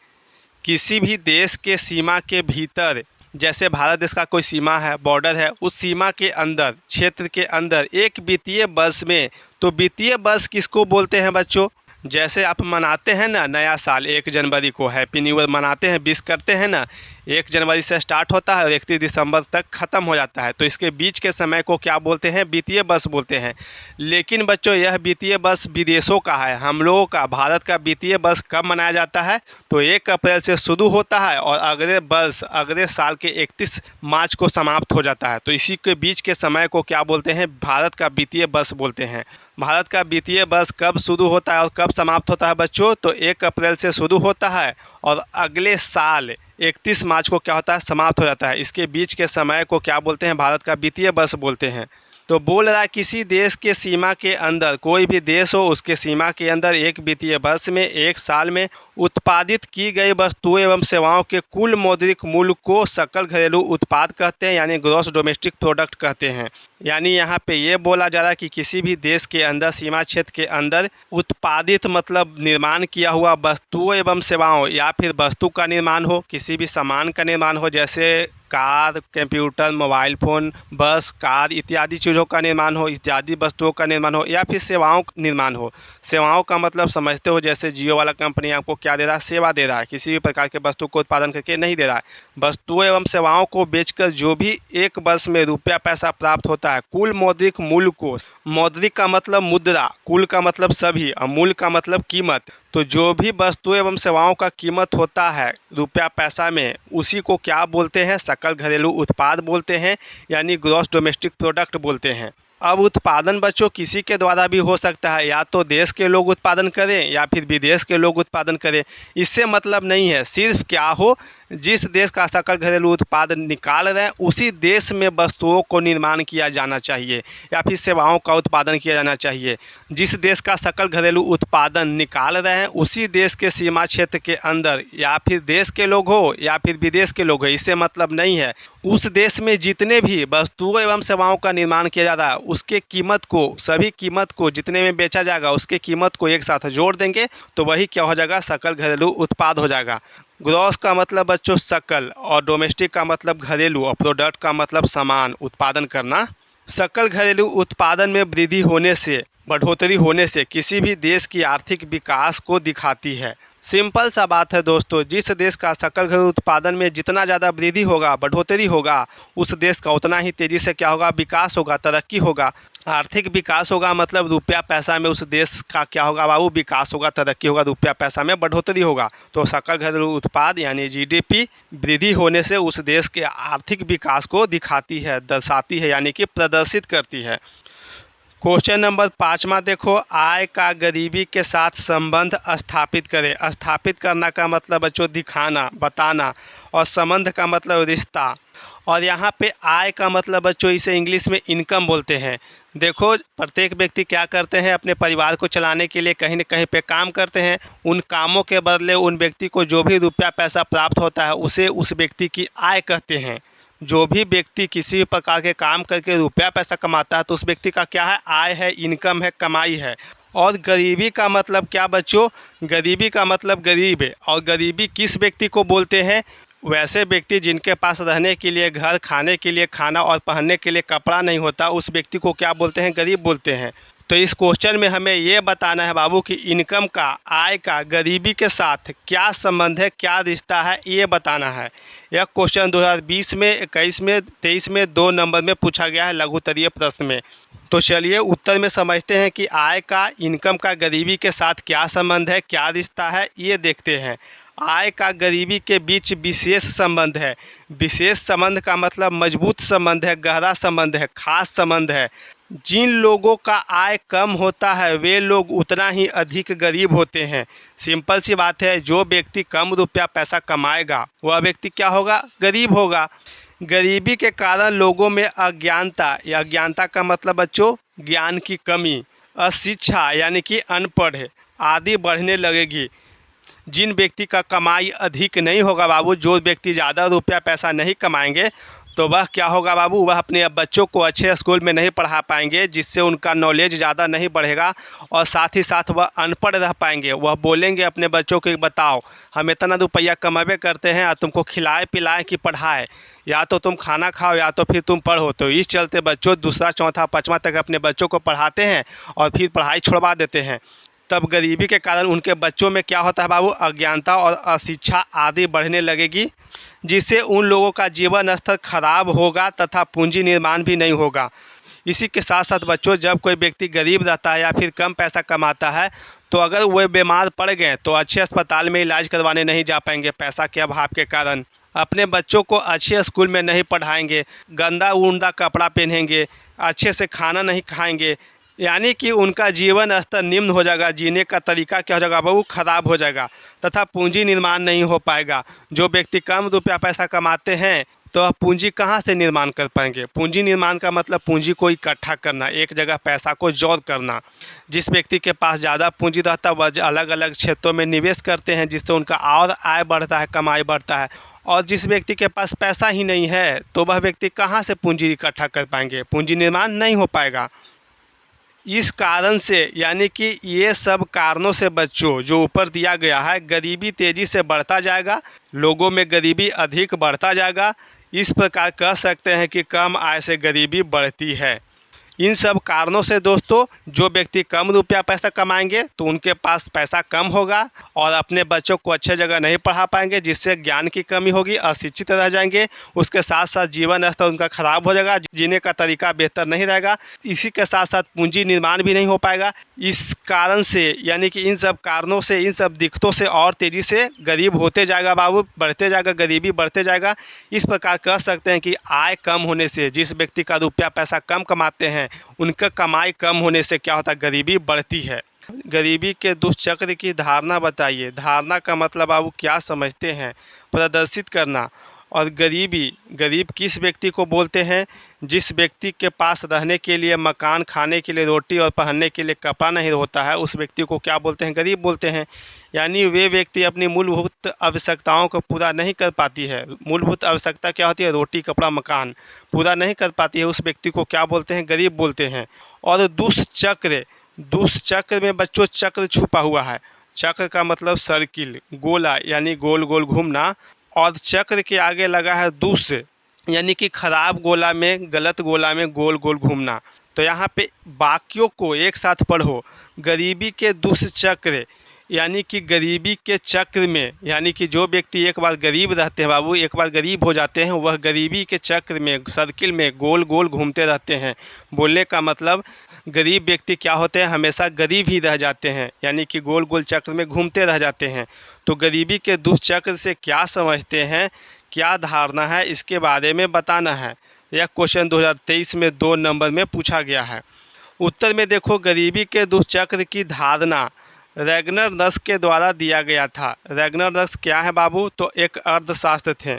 किसी भी देश के सीमा के भीतर, जैसे भारत देश का कोई सीमा है, बॉर्डर है, उस सीमा के अंदर, क्षेत्र के अंदर एक वित्तीय वर्ष में, तो वित्तीय वर्ष किसको बोलते हैं बच्चों, जैसे आप मनाते हैं ना नया साल, 1 जनवरी को हैप्पी न्यू ईयर मनाते हैं, विश करते हैं ना, 1 जनवरी से स्टार्ट होता है और 31 दिसंबर तक ख़त्म हो जाता है। तो इसके बीच के समय को क्या बोलते हैं, वित्तीय वर्ष बोलते हैं। लेकिन बच्चों यह वित्तीय वर्ष विदेशों का है, हम लोगों का, भारत का वित्तीय वर्ष कब मनाया जाता है, तो 1 अप्रैल से शुरू होता है और अगले वर्ष, अगले साल के 31 मार्च को समाप्त हो जाता है। तो इसी के बीच के समय को क्या बोलते हैं, भारत का वित्तीय वर्ष बोलते हैं। भारत का वित्तीय वर्ष कब शुरू होता है और कब समाप्त होता है बच्चों, तो 1 अप्रैल से शुरू होता है और अगले साल 31 मार्च को क्या होता है, समाप्त हो जाता है। इसके बीच के समय को क्या बोलते हैं, भारत का वित्तीय वर्ष बोलते हैं। तो बोल रहा है किसी देश के सीमा के अंदर, कोई भी देश हो उसके सीमा के अंदर एक वित्तीय वर्ष में, एक साल में उत्पादित की गई वस्तुओं एवं सेवाओं के कुल मौद्रिक मूल्य को सकल घरेलू उत्पाद कहते हैं, यानी ग्रॉस डोमेस्टिक प्रोडक्ट कहते हैं। यानी यहाँ पे ये बोला जा रहा है कि किसी भी देश के अंदर, सीमा क्षेत्र के अंदर उत्पादित मतलब निर्माण किया हुआ वस्तुओं एवं सेवाओं, या फिर वस्तु का निर्माण हो, किसी भी सामान का निर्माण हो, जैसे कार, कंप्यूटर, मोबाइल फ़ोन, बस, कार इत्यादि चीज़ों का निर्माण हो, इत्यादि वस्तुओं का निर्माण हो, या फिर सेवाओं का निर्माण हो। सेवाओं का मतलब समझते हो, जैसे जियो वाला कंपनी आपको क्या दे रहा है, सेवा दे रहा है, किसी भी प्रकार के वस्तु को उत्पादन करके नहीं दे रहा है। वस्तुओं एवं सेवाओं को बेचकर जो भी एक वर्ष में रुपया पैसा प्राप्त होता है, कुल मौद्रिक मूल्य को, मौद्रिक का मतलब मुद्रा, कुल का मतलब सभी और मूल्य का मतलब कीमत, तो जो भी वस्तु एवं सेवाओं का कीमत होता है रुपया पैसा में, उसी को क्या बोलते हैं, सकल घरेलू उत्पाद बोलते हैं, यानी ग्रॉस डोमेस्टिक प्रोडक्ट बोलते हैं। अब उत्पादन बच्चों किसी के द्वारा भी हो सकता है, या तो देश के लोग उत्पादन करें या फिर विदेश के लोग उत्पादन करें, इससे मतलब नहीं है। सिर्फ क्या हो, जिस देश का सकल घरेलू उत्पाद निकाल रहे हैं उसी देश में वस्तुओं को निर्माण किया जाना चाहिए या फिर सेवाओं का उत्पादन किया जाना चाहिए। जिस देश का सकल घरेलू उत्पादन निकाल रहे हैं उसी देश के सीमा क्षेत्र के अंदर, या फिर देश के लोग हो या फिर विदेश के लोग हो, इससे मतलब नहीं है। उस देश में जितने भी वस्तुओं एवं सेवाओं का निर्माण किया जा रहा है उसके कीमत को, सभी कीमत को जितने में बेचा जाएगा उसके कीमत को एक साथ जोड़ देंगे तो वही क्या हो जाएगा, सकल घरेलू उत्पाद हो जाएगा। ग्रॉस का मतलब बच्चों सकल, और डोमेस्टिक का मतलब घरेलू, और प्रोडक्ट का मतलब सामान उत्पादन करना। सकल घरेलू उत्पादन में वृद्धि होने से, बढ़ोतरी होने से किसी भी देश की आर्थिक विकास को दिखाती है। सिंपल सा बात है दोस्तों, जिस देश का सकल घरेलू उत्पादन में जितना ज़्यादा वृद्धि होगा, बढ़ोतरी होगा, उस देश का उतना ही तेज़ी से क्या होगा, विकास होगा, तरक्की होगा। आर्थिक विकास होगा मतलब रुपया पैसा में उस देश का क्या होगा बाबू, विकास होगा, तरक्की होगा, रुपया पैसा में बढ़ोतरी होगा। तो सकल घरेलू उत्पाद यानी जीडीपी वृद्धि होने से उस देश के आर्थिक विकास को दिखाती है, दर्शाती है, यानी कि प्रदर्शित करती है। क्वेश्चन नंबर 5वां देखो, आय का गरीबी के साथ संबंध स्थापित करें। स्थापित करना का मतलब बच्चों दिखाना, बताना, और संबंध का मतलब रिश्ता, और यहाँ पे आय का मतलब बच्चों इसे इंग्लिश में इनकम बोलते हैं। देखो प्रत्येक व्यक्ति क्या करते हैं, अपने परिवार को चलाने के लिए कहीं न कहीं पे काम करते हैं। उन कामों के बदले उन व्यक्ति को जो भी रुपया पैसा प्राप्त होता है उसे उस व्यक्ति की आय कहते हैं। जो भी व्यक्ति किसी भी प्रकार के काम करके रुपया पैसा कमाता है तो उस व्यक्ति का क्या है, आय है, इनकम है, कमाई है। और गरीबी का मतलब क्या बच्चों, गरीबी का मतलब गरीब है। और गरीबी किस व्यक्ति को बोलते हैं, वैसे व्यक्ति जिनके पास रहने के लिए घर, खाने के लिए खाना और पहनने के लिए कपड़ा नहीं होता, उस व्यक्ति को क्या बोलते हैं, गरीब बोलते हैं। तो इस क्वेश्चन में हमें ये बताना है बाबू कि इनकम का, आय का गरीबी के साथ क्या संबंध है, क्या रिश्ता है, ये बताना है। यह क्वेश्चन 2020 में, 21 में, 23 में 2 नंबर में पूछा गया है लघुत्तरीय प्रश्न में। तो चलिए उत्तर में समझते हैं कि आय का, इनकम का गरीबी के साथ क्या संबंध है, क्या रिश्ता है, ये देखते हैं। आय का गरीबी के बीच विशेष संबंध है। विशेष संबंध का मतलब मजबूत संबंध है, गहरा संबंध है, खास संबंध है। जिन लोगों का आय कम होता है वे लोग उतना ही अधिक गरीब होते हैं। सिंपल सी बात है, जो व्यक्ति कम रुपया पैसा कमाएगा वह व्यक्ति क्या होगा, गरीब होगा। गरीबी के कारण लोगों में अज्ञानता, या अज्ञानता का मतलब बच्चों ज्ञान की कमी, अशिक्षा यानी कि अनपढ़ आदि बढ़ने लगेगी। जिन व्यक्ति का कमाई अधिक नहीं होगा बाबू, जो व्यक्ति ज़्यादा रुपया पैसा नहीं कमाएंगे, तो वह क्या होगा बाबू, वह अपने बच्चों को अच्छे स्कूल में नहीं पढ़ा पाएंगे, जिससे उनका नॉलेज ज़्यादा नहीं बढ़ेगा, और साथ ही साथ वह अनपढ़ रह पाएंगे। वह बोलेंगे अपने बच्चों को, बताओ हम इतना रुपया कमाबे करते हैं और तुमको खिलाए पिलाए कि पढ़ाए, या तो तुम खाना खाओ या तो फिर तुम पढ़ो। तो इस चलते बच्चों दूसरा, चौथा, 5वां तक अपने बच्चों को पढ़ाते हैं और फिर पढ़ाई छुड़वा देते हैं। तब गरीबी के कारण उनके बच्चों में क्या होता है बाबू, अज्ञानता और अशिक्षा आदि बढ़ने लगेगी, जिससे उन लोगों का जीवन स्तर खराब होगा तथा पूंजी निर्माण भी नहीं होगा। इसी के साथ साथ बच्चों, जब कोई व्यक्ति गरीब रहता है या फिर कम पैसा कमाता है, तो अगर वो बीमार पड़ गए तो अच्छे अस्पताल में इलाज करवाने नहीं जा पाएंगे पैसा के अभाव के कारण। अपने बच्चों को अच्छे स्कूल में नहीं पढ़ाएंगे, गंदा उंदा कपड़ा पहनेंगे, अच्छे से खाना नहीं खाएंगे, यानी कि उनका जीवन स्तर निम्न हो जाएगा, जीने का तरीका क्या हो जाएगा वो ख़राब हो जाएगा, तथा पूंजी निर्माण नहीं हो पाएगा। जो व्यक्ति कम रुपया पैसा कमाते हैं तो आप पूंजी कहाँ से निर्माण कर पाएंगे? पूंजी निर्माण का मतलब पूंजी को इकट्ठा करना, एक जगह पैसा को जोड़ करना। जिस व्यक्ति के पास ज़्यादा पूंजी रहता है वह अलग अलग क्षेत्रों में निवेश करते हैं, जिससे उनका और आय बढ़ता है, कमाई बढ़ता है। और जिस व्यक्ति के पास पैसा ही नहीं है तो वह व्यक्ति कहाँ से पूंजी इकट्ठा कर पाएंगे? पूंजी निर्माण नहीं हो पाएगा। इस कारण से यानी कि ये सब कारणों से बच्चों जो ऊपर दिया गया है, गरीबी तेज़ी से बढ़ता जाएगा, लोगों में गरीबी अधिक बढ़ता जाएगा। इस प्रकार कह सकते हैं कि कम आय से गरीबी बढ़ती है। इन सब कारणों से दोस्तों जो व्यक्ति कम रुपया पैसा कमाएंगे तो उनके पास पैसा कम होगा और अपने बच्चों को अच्छे जगह नहीं पढ़ा पाएंगे, जिससे ज्ञान की कमी होगी, अशिक्षित रह जाएंगे। उसके साथ साथ जीवन स्तर उनका खराब हो जाएगा, जीने का तरीका बेहतर नहीं रहेगा। इसी के साथ साथ पूंजी निर्माण भी नहीं हो पाएगा। इस कारण से यानी कि इन सब कारणों से, इन सब दिक्कतों से और तेज़ी से गरीब होते जाएगा बाबू, बढ़ते जाएगा, गरीबी बढ़ते जाएगा। इस प्रकार कह सकते हैं कि आय कम होने से, जिस व्यक्ति का रुपया पैसा कम कमाते हैं उनका कमाई कम होने से क्या होता है? गरीबी बढ़ती है। गरीबी के दुष्चक्र की धारणा बताइए। धारणा का मतलब आप क्या समझते हैं? प्रदर्शित करना। और गरीब किस व्यक्ति को बोलते हैं? जिस व्यक्ति के पास रहने के लिए मकान, खाने के लिए रोटी और पहनने के लिए कपड़ा नहीं होता है, उस व्यक्ति को क्या बोलते हैं? गरीब बोलते हैं। यानी वे व्यक्ति अपनी मूलभूत आवश्यकताओं को पूरा नहीं कर पाती है। मूलभूत आवश्यकता क्या होती है? रोटी, कपड़ा, मकान पूरा नहीं कर पाती है, उस व्यक्ति को क्या बोलते हैं? गरीब बोलते हैं। और दुष्चक्र में बच्चों चक्र छुपा हुआ है। चक्र का मतलब सर्किल, गोला, यानी गोल गोल घूमना। और चक्र के आगे लगा है दुष्, यानी कि खराब गोला में, गलत गोला में गोल गोल घूमना। तो यहाँ पे वाक्यों को एक साथ पढ़ो। गरीबी के दुष्चक्र, यानी कि गरीबी के चक्र में, यानी कि जो व्यक्ति एक बार गरीब रहते हैं बाबू, एक बार गरीब हो जाते हैं, वह गरीबी के चक्र में, सर्किल में गोल गोल घूमते रहते हैं। बोलने का मतलब गरीब व्यक्ति क्या होते हैं? हमेशा गरीब ही रह जाते हैं, यानी कि गोल गोल चक्र में घूमते रह जाते हैं। तो गरीबी के दुष्चक्र से क्या समझते हैं, क्या धारणा है, इसके बारे में बताना है। यह क्वेश्चन 2023 में 2 नंबर में पूछा गया है। उत्तर में देखो, गरीबी के दुष्चक्र की धारणा रैगनर रस के द्वारा दिया गया था। रैगनर रस क्या है बाबू? तो एक अर्थशास्त्र थे।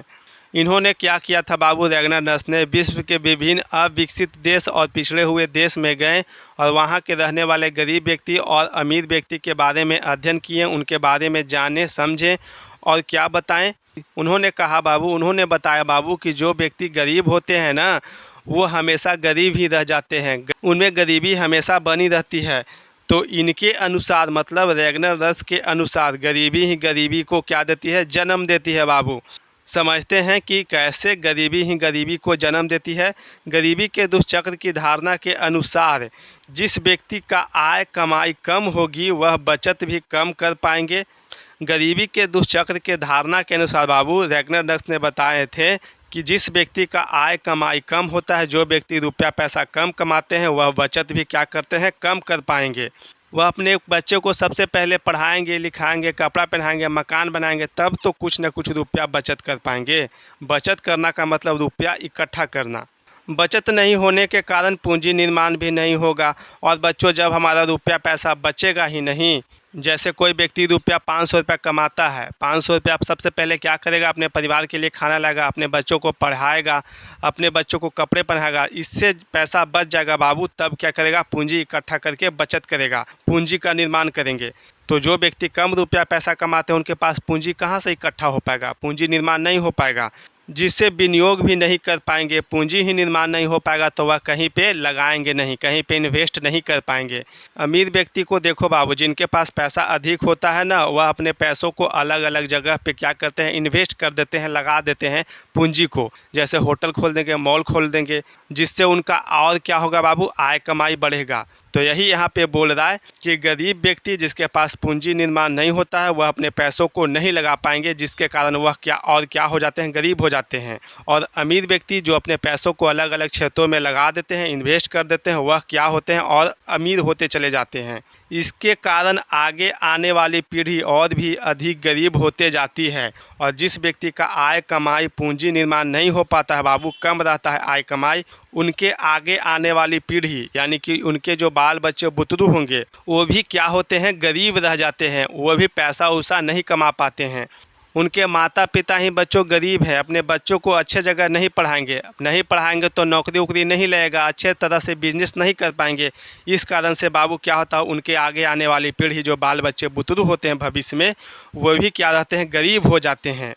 इन्होंने क्या किया था बाबू? रैगनर रस ने विश्व के विभिन्न अविकसित देश और पिछड़े हुए देश में गए और वहाँ के रहने वाले गरीब व्यक्ति और अमीर व्यक्ति के बारे में अध्ययन किए, उनके बारे में जाने समझे और क्या बताएं? उन्होंने बताया बाबू कि जो व्यक्ति गरीब होते हैं ना, वो हमेशा गरीब ही रह जाते हैं, उनमें गरीबी हमेशा बनी रहती है। तो इनके अनुसार, मतलब रैगनर रस के अनुसार, गरीबी ही गरीबी को क्या देती है? जन्म देती है बाबू। समझते हैं कि कैसे गरीबी ही गरीबी को जन्म देती है। गरीबी के दुष्चक्र की धारणा के अनुसार जिस व्यक्ति का आय कमाई कम होगी वह बचत भी कम कर पाएंगे। गरीबी के दुष्चक्र के धारणा के अनुसार बाबू रैगनर रस ने बताए थे कि जिस व्यक्ति का आय कमाई कम होता है, जो व्यक्ति रुपया पैसा कम कमाते हैं, वह बचत भी क्या करते हैं? कम कर पाएंगे। वह अपने बच्चों को सबसे पहले पढ़ाएंगे, लिखाएंगे, कपड़ा पहनाएंगे, मकान बनाएंगे, तब तो कुछ न कुछ रुपया बचत कर पाएंगे। बचत करना का मतलब रुपया इकट्ठा करना। बचत नहीं होने के कारण पूंजी निर्माण भी नहीं होगा। और बच्चों, जब हमारा रुपया पैसा बचेगा ही नहीं, जैसे कोई व्यक्ति रुपया 500 रुपया कमाता है, 500 रुपया आप सबसे पहले क्या करेगा? अपने परिवार के लिए खाना लाएगा, अपने बच्चों को पढ़ाएगा, अपने बच्चों को कपड़े पहनाएगा। इससे पैसा बच जाएगा बाबू, तब क्या करेगा? पूंजी इकट्ठा करके बचत करेगा, पूंजी का निर्माण करेंगे। तो जो व्यक्ति कम रुपया पैसा कमाते हैं उनके पास पूंजी कहाँ से इकट्ठा हो पाएगा? पूंजी निर्माण नहीं हो पाएगा, जिससे विनियोग भी नहीं कर पाएंगे। पूंजी ही निर्माण नहीं हो पाएगा तो वह कहीं पे लगाएंगे नहीं, कहीं पे इन्वेस्ट नहीं कर पाएंगे। अमीर व्यक्ति को देखो बाबू, जिनके पास पैसा अधिक होता है ना, वह अपने पैसों को अलग अलग जगह पे क्या करते हैं? इन्वेस्ट कर देते हैं, लगा देते हैं पूंजी को। जैसे होटल खोल देंगे, मॉल खोल देंगे, जिससे उनका और क्या होगा बाबू? आय कमाई बढ़ेगा। तो यही यहाँ पे बोल रहा है कि गरीब व्यक्ति जिसके पास पूंजी निर्माण नहीं होता है, वह अपने पैसों को नहीं लगा पाएंगे, जिसके कारण वह क्या हो जाते हैं? गरीब हो जाते हैं। और अमीर व्यक्ति जो अपने पैसों को अलग अलग क्षेत्रों में लगा देते हैं, इन्वेस्ट कर देते हैं, वह क्या होते हैं? और अमीर होते चले जाते हैं। इसके कारण आगे आने वाली पीढ़ी और भी अधिक गरीब होते जाती है। और जिस व्यक्ति का आय कमाई पूंजी निर्माण नहीं हो पाता है बाबू, कम रहता है आय कमाई, उनके आगे आने वाली पीढ़ी यानी कि उनके जो बाल बच्चे बुतरू होंगे, वो भी क्या होते हैं? गरीब रह जाते हैं, वो भी पैसा वैसा नहीं कमा पाते हैं। उनके माता पिता ही बच्चों गरीब हैं, अपने बच्चों को अच्छे जगह नहीं पढ़ाएंगे तो नौकरी वोकरी नहीं लगेगा, अच्छे तरह से बिजनेस नहीं कर पाएंगे। इस कारण से बाबू क्या होता है, उनके आगे आने वाली पीढ़ी जो बाल बच्चे बुतरू होते हैं भविष्य में, वो भी क्या रहते हैं, गरीब हो जाते हैं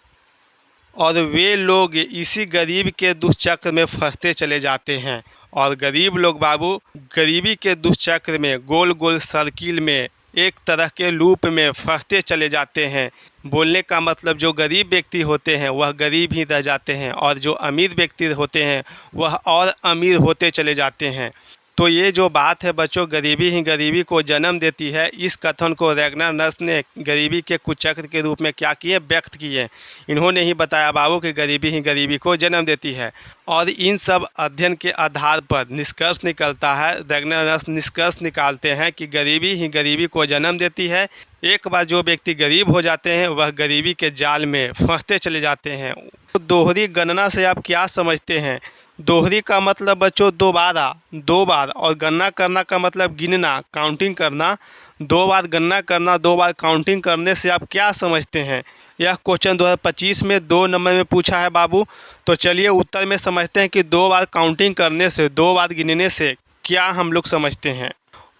और वे लोग इसी गरीब के दुष्चक्र में फंसते चले जाते हैं। और गरीब लोग बाबू गरीबी के दुष्चक्र में, गोल गोल सर्किल में, एक तरह के लूप में फंसते चले जाते हैं। बोलने का मतलब जो गरीब व्यक्ति होते हैं वह गरीब ही रह जाते हैं और जो अमीर व्यक्ति होते हैं वह और अमीर होते चले जाते हैं। तो ये जो बात है बच्चों, गरीबी ही गरीबी को जन्म देती है, इस कथन को रैगनर नर्स ने गरीबी के कुचक्र के रूप में क्या किए, व्यक्त किए। इन्होंने ही बताया बाबू कि गरीबी ही गरीबी को जन्म देती है। और इन सब अध्ययन के आधार पर निष्कर्ष निकलता है, रैगनर नर्स निष्कर्ष निकालते हैं कि गरीबी ही गरीबी को जन्म देती है। एक बार जो व्यक्ति गरीब हो जाते हैं वह गरीबी के जाल में फंसते चले जाते हैं। तो दोहरी गणना से आप क्या समझते हैं? दोहरी का मतलब बच्चों दो बार, और गणना करना का मतलब गिनना, काउंटिंग करना। 2 बार गणना करना, 2 बार काउंटिंग करने से आप क्या समझते हैं? यह क्वेश्चन 2025 में 2 नंबर में पूछा है बाबू। तो चलिए उत्तर में समझते हैं कि 2 बार काउंटिंग करने से, 2 बार गिनने से क्या हम लोग समझते हैं।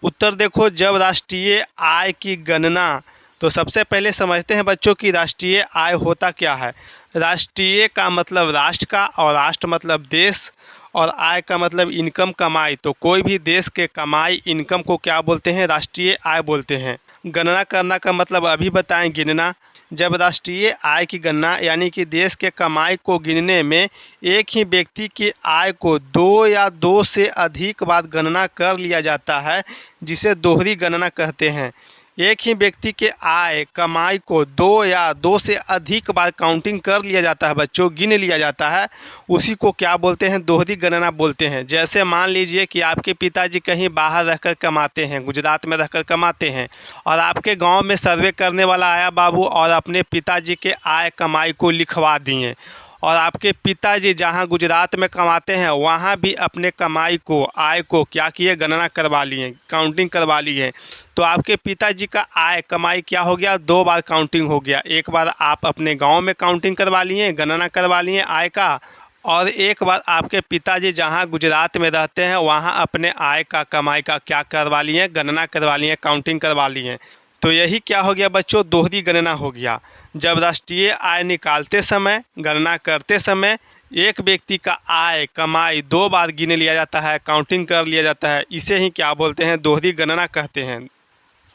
उत्तर देखो, जब राष्ट्रीय आय की गणना, तो सबसे पहले समझते हैं बच्चों की राष्ट्रीय आय होता क्या है। राष्ट्रीय का मतलब राष्ट्र का, और राष्ट्र मतलब देश, और आय का मतलब इनकम, कमाई। तो कोई भी देश के कमाई, इनकम को क्या बोलते हैं, राष्ट्रीय आय बोलते हैं। गणना करना का मतलब अभी बताएं, गिनना। जब राष्ट्रीय आय की गणना यानी कि देश के कमाई को गिनने में एक ही व्यक्ति की आय को 2 या 2 से अधिक बार गणना कर लिया जाता है, जिसे दोहरी गणना कहते हैं। एक ही व्यक्ति के आय, कमाई को 2 या 2 से अधिक बार काउंटिंग कर लिया जाता है बच्चों, गिन लिया जाता है, उसी को क्या बोलते हैं, दोहरी गणना बोलते हैं। जैसे मान लीजिए कि आपके पिताजी कहीं बाहर रहकर कमाते हैं, गुजरात में रहकर कमाते हैं, और आपके गांव में सर्वे करने वाला आया बाबू और अपने पिताजी के आय कमाई को लिखवा दिए, और आपके पिताजी जहां गुजरात में कमाते हैं वहां भी अपने कमाई को, आय को क्या किए, गणना करवा लिए, काउंटिंग करवा लिए। तो आपके पिताजी का आय कमाई क्या हो गया, 2 बार काउंटिंग हो गया। एक बार आप अपने गांव में काउंटिंग करवा लिए, गणना करवा लिए आय का, और एक बार आपके पिताजी जहां गुजरात में रहते हैं वहां अपने आय का, कमाई का क्या करवा लिए, गणना करवा लिए, काउंटिंग करवा लिए। तो यही क्या हो गया बच्चों, दोहरी गणना हो गया। जब राष्ट्रीय आय निकालते समय, गणना करते समय एक व्यक्ति का आय, कमाई 2 बार गिन लिया जाता है, काउंटिंग कर लिया जाता है, इसे ही क्या बोलते हैं, दोहरी गणना कहते हैं।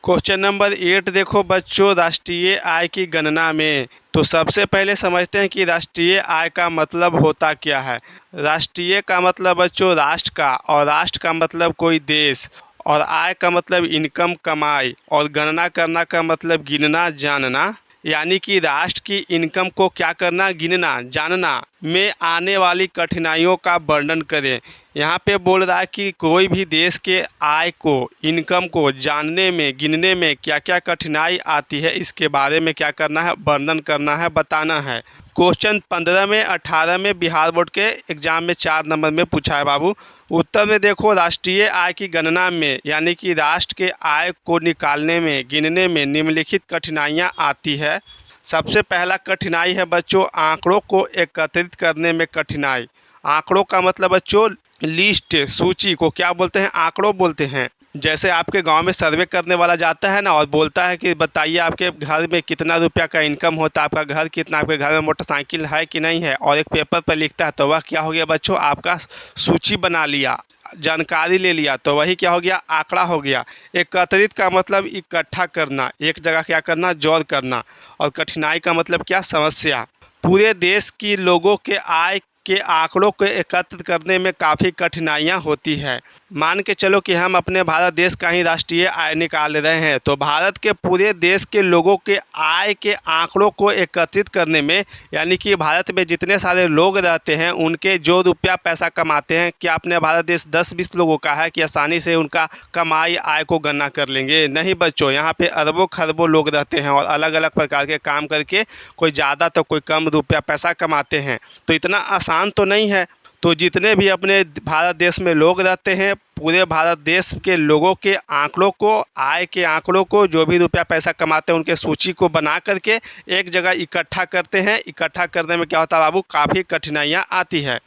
क्वेश्चन नंबर 8 देखो बच्चों, राष्ट्रीय आय की गणना में, तो सबसे पहले समझते हैं कि राष्ट्रीय आय का मतलब होता क्या है। राष्ट्रीय का मतलब बच्चों राष्ट्र का, और राष्ट्र का मतलब कोई देश, और आय का मतलब इनकम, कमाई, और गणना करना का मतलब गिनना, जानना, यानी कि राष्ट्र की इनकम को क्या करना, गिनना, जानना में आने वाली कठिनाइयों का वर्णन करें। यहाँ पे बोल रहा है कि कोई भी देश के आय को, इनकम को जानने में, गिनने में क्या क्या कठिनाई आती है, इसके बारे में क्या करना है, वर्णन करना है, बताना है। क्वेश्चन 15 में, 18 में बिहार बोर्ड के एग्जाम में 4 नंबर में पूछा है बाबू। उत्तर में देखो, राष्ट्रीय आय की गणना में यानी कि राष्ट्र के आय को निकालने में, गिनने में निम्नलिखित कठिनाइयाँ आती है। सबसे पहला कठिनाई है बच्चों, आंकड़ों को एकत्रित करने में कठिनाई। आंकड़ों का मतलब बच्चों लिस्ट, सूची को क्या बोलते हैं, आंकड़ों बोलते हैं। जैसे आपके गांव में सर्वे करने वाला जाता है ना और बोलता है कि बताइए आपके घर में कितना रुपया का इनकम होता है, आपका घर कितना, आपके घर में मोटरसाइकिल है कि नहीं है, और एक पेपर पर लिखता है, तो वह क्या हो गया बच्चों, आपका सूची बना लिया, जानकारी ले लिया, तो वही क्या हो गया, आंकड़ा हो गया। एकत्रित का मतलब इकट्ठा करना, एक जगह क्या करना, जोड़ करना। और कठिनाई का मतलब क्या, समस्या। पूरे देश की लोगों के आय के आंकड़ों को एकत्र करने में काफ़ी कठिनाइयां होती है। मान के चलो कि हम अपने भारत देश का ही राष्ट्रीय आय निकाल रहे हैं, तो भारत के पूरे देश के लोगों के आय के आंकड़ों को एकत्रित करने में, यानी कि भारत में जितने सारे लोग रहते हैं उनके जो रुपया पैसा कमाते हैं, क्या अपने भारत देश 10-20 लोगों का है कि आसानी से उनका कमाई, आय को गणना कर लेंगे? नहीं बच्चों, यहाँ पे अरबों खरबों लोग रहते हैं और अलग अलग प्रकार के काम करके कोई ज़्यादा तो कोई कम रुपया पैसा कमाते हैं, तो इतना आसान तो नहीं है। तो जितने भी अपने भारत देश में लोग रहते हैं, पूरे भारत देश के लोगों के आंकड़ों को, आय के आंकड़ों को, जो भी रुपया पैसा कमाते हैं उनके सूची को बना करके एक जगह इकट्ठा करते हैं। इकट्ठा करने में क्या होता है बाबू, काफ़ी कठिनाइयाँ आती है।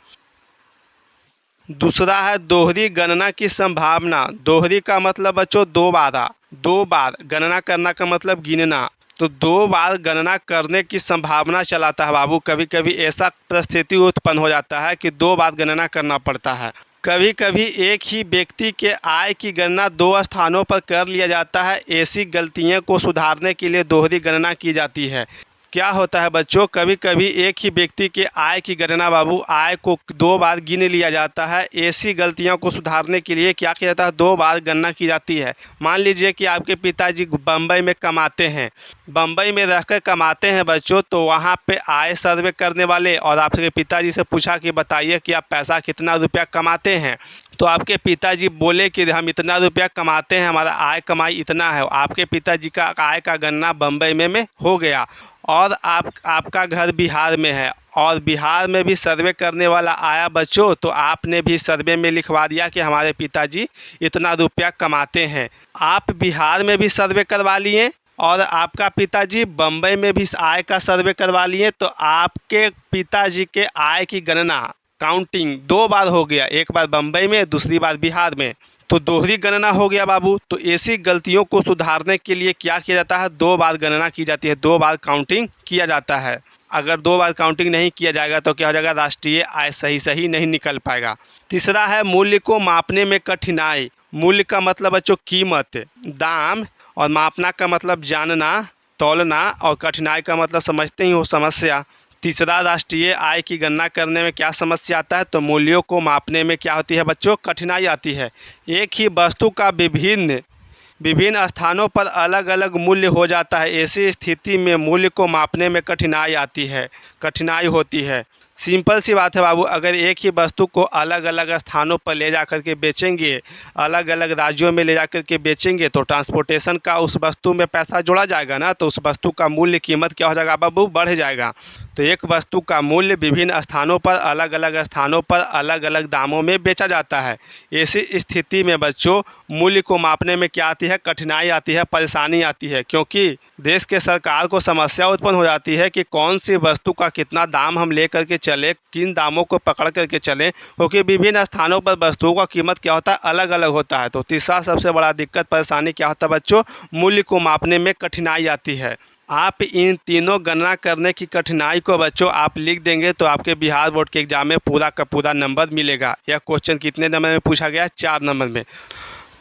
दूसरा है दोहरी गणना की संभावना। दोहरी का मतलब बच्चों दो बार गणना करना का मतलब गिनना। तो 2 बार गणना करने की संभावना चलाता है बाबू। कभी कभी ऐसा परिस्थिति उत्पन्न हो जाता है कि 2 बार गणना करना पड़ता है। कभी कभी एक ही व्यक्ति के आय की गणना 2 स्थानों पर कर लिया जाता है। ऐसी गलतियों को सुधारने के लिए दोहरी गणना की जाती है। क्या होता है बच्चों, कभी कभी एक ही व्यक्ति के आय की गणना बाबू, आय को 2 बार गिन लिया जाता है। ऐसी गलतियों को सुधारने के लिए क्या किया जाता है, 2 बार गणना की जाती है। मान लीजिए कि आपके पिताजी बम्बई में कमाते हैं, बम्बई में रहकर कमाते हैं बच्चों, तो वहाँ पे आय सर्वे करने वाले और आपके पिताजी से पूछा कि बताइए कि आप पैसा कितना रुपया कमाते हैं। तो आपके पिताजी बोले कि हम इतना रुपया कमाते हैं, हमारा आय कमाई इतना है। आपके पिताजी का आय का गणना बम्बई में हो गया और आपका घर बिहार में है और बिहार में भी सर्वे करने वाला आया बच्चों, तो आपने भी सर्वे में लिखवा दिया कि हमारे पिताजी इतना रुपया कमाते हैं। आप बिहार में भी सर्वे करवा लिए और आपका पिताजी बम्बई में भी आय का सर्वे करवा लिए, तो आपके पिताजी के आय की गणना काउंटिंग 2 बार हो गया, एक बार बम्बई में, दूसरी बार बिहार में। तो दोहरी गणना हो गया बाबू। तो ऐसी गलतियों को सुधारने के लिए क्या किया जाता है, 2 बार गणना की जाती है, 2 बार काउंटिंग किया जाता है। अगर 2 बार काउंटिंग नहीं किया जाएगा तो क्या हो जाएगा, राष्ट्रीय आय सही नहीं निकल पाएगा। तीसरा है मूल्य को मापने में कठिनाई। मूल्य का मतलब बच्चों कीमत, दाम, और मापना का मतलब जानना, तौलना, और कठिनाई का मतलब समझते ही हो, समस्या। तीसरा, राष्ट्रीय आय की गणना करने में क्या समस्या आता है, तो मूल्यों को मापने में क्या होती है बच्चों, कठिनाई आती है। एक ही वस्तु का विभिन्न स्थानों पर अलग अलग मूल्य हो जाता है। ऐसी स्थिति में मूल्य को मापने में कठिनाई होती है। सिंपल सी बात है बाबू, अगर एक ही वस्तु को अलग अलग स्थानों पर ले जा कर के बेचेंगे, अलग अलग राज्यों में ले जा कर के बेचेंगे, तो ट्रांसपोर्टेशन का उस वस्तु में पैसा जोड़ा जाएगा ना, तो उस वस्तु का मूल्य, कीमत क्या हो जाएगा बाबू, बढ़ जाएगा। तो एक वस्तु का मूल्य विभिन्न स्थानों पर अलग अलग दामों में बेचा जाता है। ऐसी स्थिति में बच्चों मूल्य को मापने में क्या आती है, कठिनाई आती है, परेशानी आती है, क्योंकि देश के सरकार को समस्या उत्पन्न हो जाती है कि कौन सी वस्तु का कितना दाम हम ले करके चले, किन दामों को पकड़ करके चलें, क्योंकि विभिन्न स्थानों पर वस्तुओं का कीमत क्या होता है, अलग अलग होता है। तो तीसरा सबसे बड़ा दिक्कत, परेशानी क्या होता है बच्चों, मूल्य को मापने में कठिनाई आती है। आप इन तीनों गणना करने की कठिनाई को बच्चों आप लिख देंगे तो आपके बिहार बोर्ड के एग्जाम में पूरा का पूरा नंबर मिलेगा। यह क्वेश्चन कितने नंबर में पूछा गया, 4 नंबर में।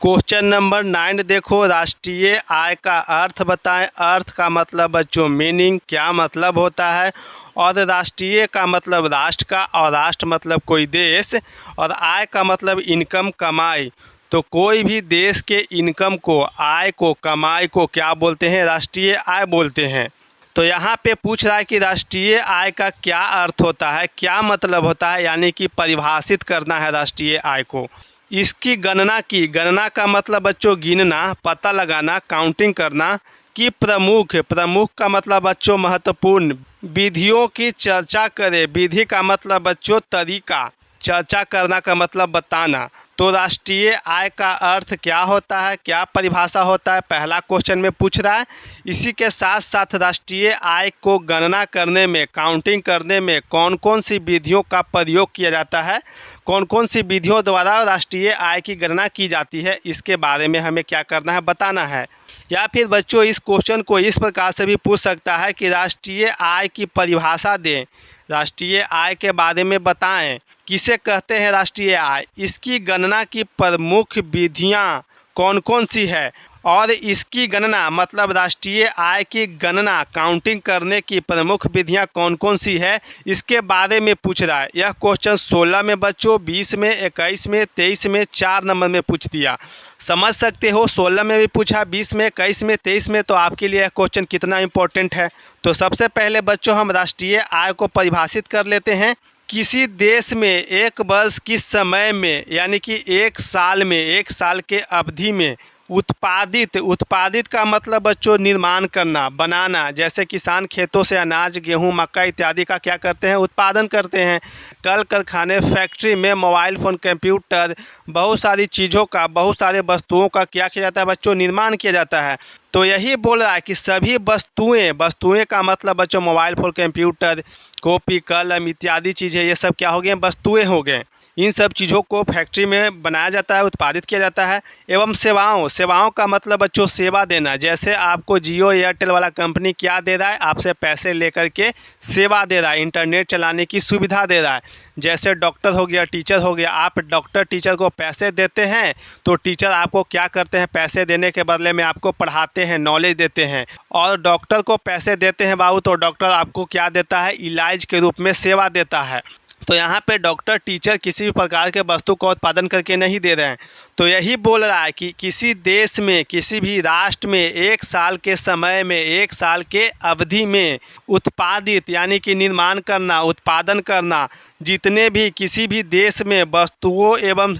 क्वेश्चन नंबर 9 देखो, राष्ट्रीय आय का अर्थ बताएं। अर्थ का मतलब बच्चों मीनिंग, क्या मतलब होता है, और राष्ट्रीय का मतलब राष्ट्र का, और राष्ट्र मतलब कोई देश, और आय का मतलब इनकम, कमाई। तो कोई भी देश के इनकम को, आय को, कमाई को क्या बोलते हैं, राष्ट्रीय आय बोलते हैं। तो यहाँ पे पूछ रहा है कि राष्ट्रीय आय का क्या अर्थ होता है, क्या मतलब होता है, यानी कि परिभाषित करना है राष्ट्रीय आय को। इसकी गणना का मतलब बच्चों गिनना, पता लगाना, काउंटिंग करना। कि प्रमुख का मतलब बच्चों महत्वपूर्ण। विधियों की चर्चा करें। विधि का मतलब बच्चों तरीका, चर्चा करना का मतलब बताना। तो राष्ट्रीय आय का अर्थ क्या होता है, क्या परिभाषा होता है, पहला क्वेश्चन में पूछ रहा है। इसी के साथ साथ राष्ट्रीय आय को गणना करने में, काउंटिंग करने में कौन कौन सी विधियों का प्रयोग किया जाता है, कौन कौन सी विधियों द्वारा राष्ट्रीय आय की गणना की जाती है, इसके बारे में हमें क्या करना है, बताना है। या फिर बच्चों इस क्वेश्चन को इस प्रकार से भी पूछ सकता है कि राष्ट्रीय आय की परिभाषा दें, राष्ट्रीय आय के बारे में बताएं। किसे कहते हैं राष्ट्रीय आय, इसकी गणना की प्रमुख विधियां कौन कौन सी है, और इसकी गणना मतलब राष्ट्रीय आय की गणना, काउंटिंग करने की प्रमुख विधियां कौन कौन सी है, इसके बारे में पूछ रहा है। यह क्वेश्चन 16 में बच्चों, 20 में, 21 में, 23 में, 4 नंबर में पूछ दिया। समझ सकते हो, 16 में भी पूछा, 20 में, 21 में, 23 में, तो आपके लिए यह क्वेश्चन कितना इंपॉर्टेंट है। तो सबसे पहले बच्चों हम राष्ट्रीय आय को परिभाषित कर लेते हैं। किसी देश में एक वर्ष किस समय में, यानी कि 1 साल में, 1 साल के अवधि में उत्पादित, उत्पादित का मतलब बच्चों निर्माण करना, बनाना। जैसे किसान खेतों से अनाज, गेहूं, मक्का इत्यादि का क्या करते हैं, उत्पादन करते हैं। कल कारखाने, फैक्ट्री में मोबाइल फ़ोन, कंप्यूटर, बहुत सारी चीज़ों का, बहुत सारे वस्तुओं का क्या किया जाता है बच्चों, निर्माण किया जाता है। तो यही बोल रहा है कि सभी वस्तुएं, वस्तुएं का मतलब बच्चों मोबाइल फ़ोन, कंप्यूटर, कॉपी, कलम इत्यादि चीज़ें, ये सब क्या हो गए, वस्तुएं हो गए। इन सब चीज़ों को फैक्ट्री में बनाया जाता है, उत्पादित किया जाता है। एवं सेवाओं, सेवाओं का मतलब बच्चों सेवा देना। जैसे आपको जियो एयरटेल वाला कंपनी क्या दे रहा है, आपसे पैसे लेकर के सेवा दे रहा है, इंटरनेट चलाने की सुविधा दे रहा है। जैसे डॉक्टर हो गया, टीचर हो गया, आप डॉक्टर टीचर को पैसे देते हैं तो टीचर आपको क्या करते हैं, पैसे देने के बदले में आपको पढ़ाते हैं, नॉलेज देते हैं। और डॉक्टर को पैसे देते हैं बाबू, तो डॉक्टर आपको क्या देता है, इलाज के रूप में सेवा देता है। तो यहाँ पे डॉक्टर टीचर किसी भी प्रकार के वस्तु का उत्पादन करके नहीं दे रहे हैं। तो यही बोल रहा है कि किसी देश में, किसी भी राष्ट्र में 1 साल के समय में, 1 साल के अवधि में उत्पादित यानी कि निर्माण करना, उत्पादन करना, जितने भी किसी भी देश में वस्तुओं एवं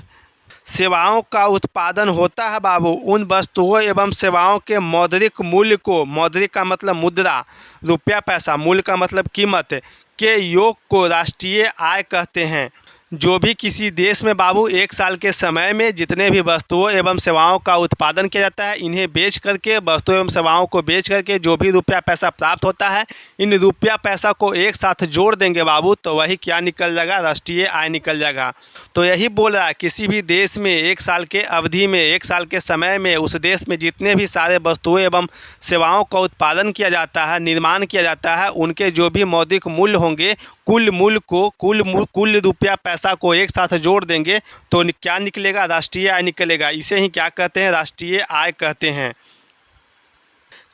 सेवाओं का उत्पादन होता है बाबू, उन वस्तुओं एवं सेवाओं के मौद्रिक मूल्य को, मौद्रिक का मतलब मुद्रा, रुपया पैसा, मूल्य का मतलब कीमत के योग को राष्ट्रीय आय कहते हैं। जो भी किसी देश में बाबू 1 साल के समय में जितने भी वस्तुओं एवं सेवाओं का उत्पादन किया जाता है, इन्हें बेच करके, वस्तुओं एवं सेवाओं को बेच करके जो भी रुपया पैसा प्राप्त होता है, इन रुपया पैसा को एक साथ जोड़ देंगे बाबू, तो वही क्या निकल जाएगा, राष्ट्रीय आय निकल जाएगा। तो यही बोल रहा है किसी भी देश में 1 साल के अवधि में, 1 साल के समय में उस देश में जितने भी सारे वस्तुएं एवं सेवाओं का उत्पादन किया जाता है, निर्माण किया जाता है, उनके जो भी मौद्रिक मूल्य होंगे, कुल मूल्य को, कुल रुपया पैसा को एक साथ जोड़ देंगे तो क्या निकलेगा, राष्ट्रीय आय निकलेगा। इसे ही क्या कहते हैं, राष्ट्रीय आय कहते हैं।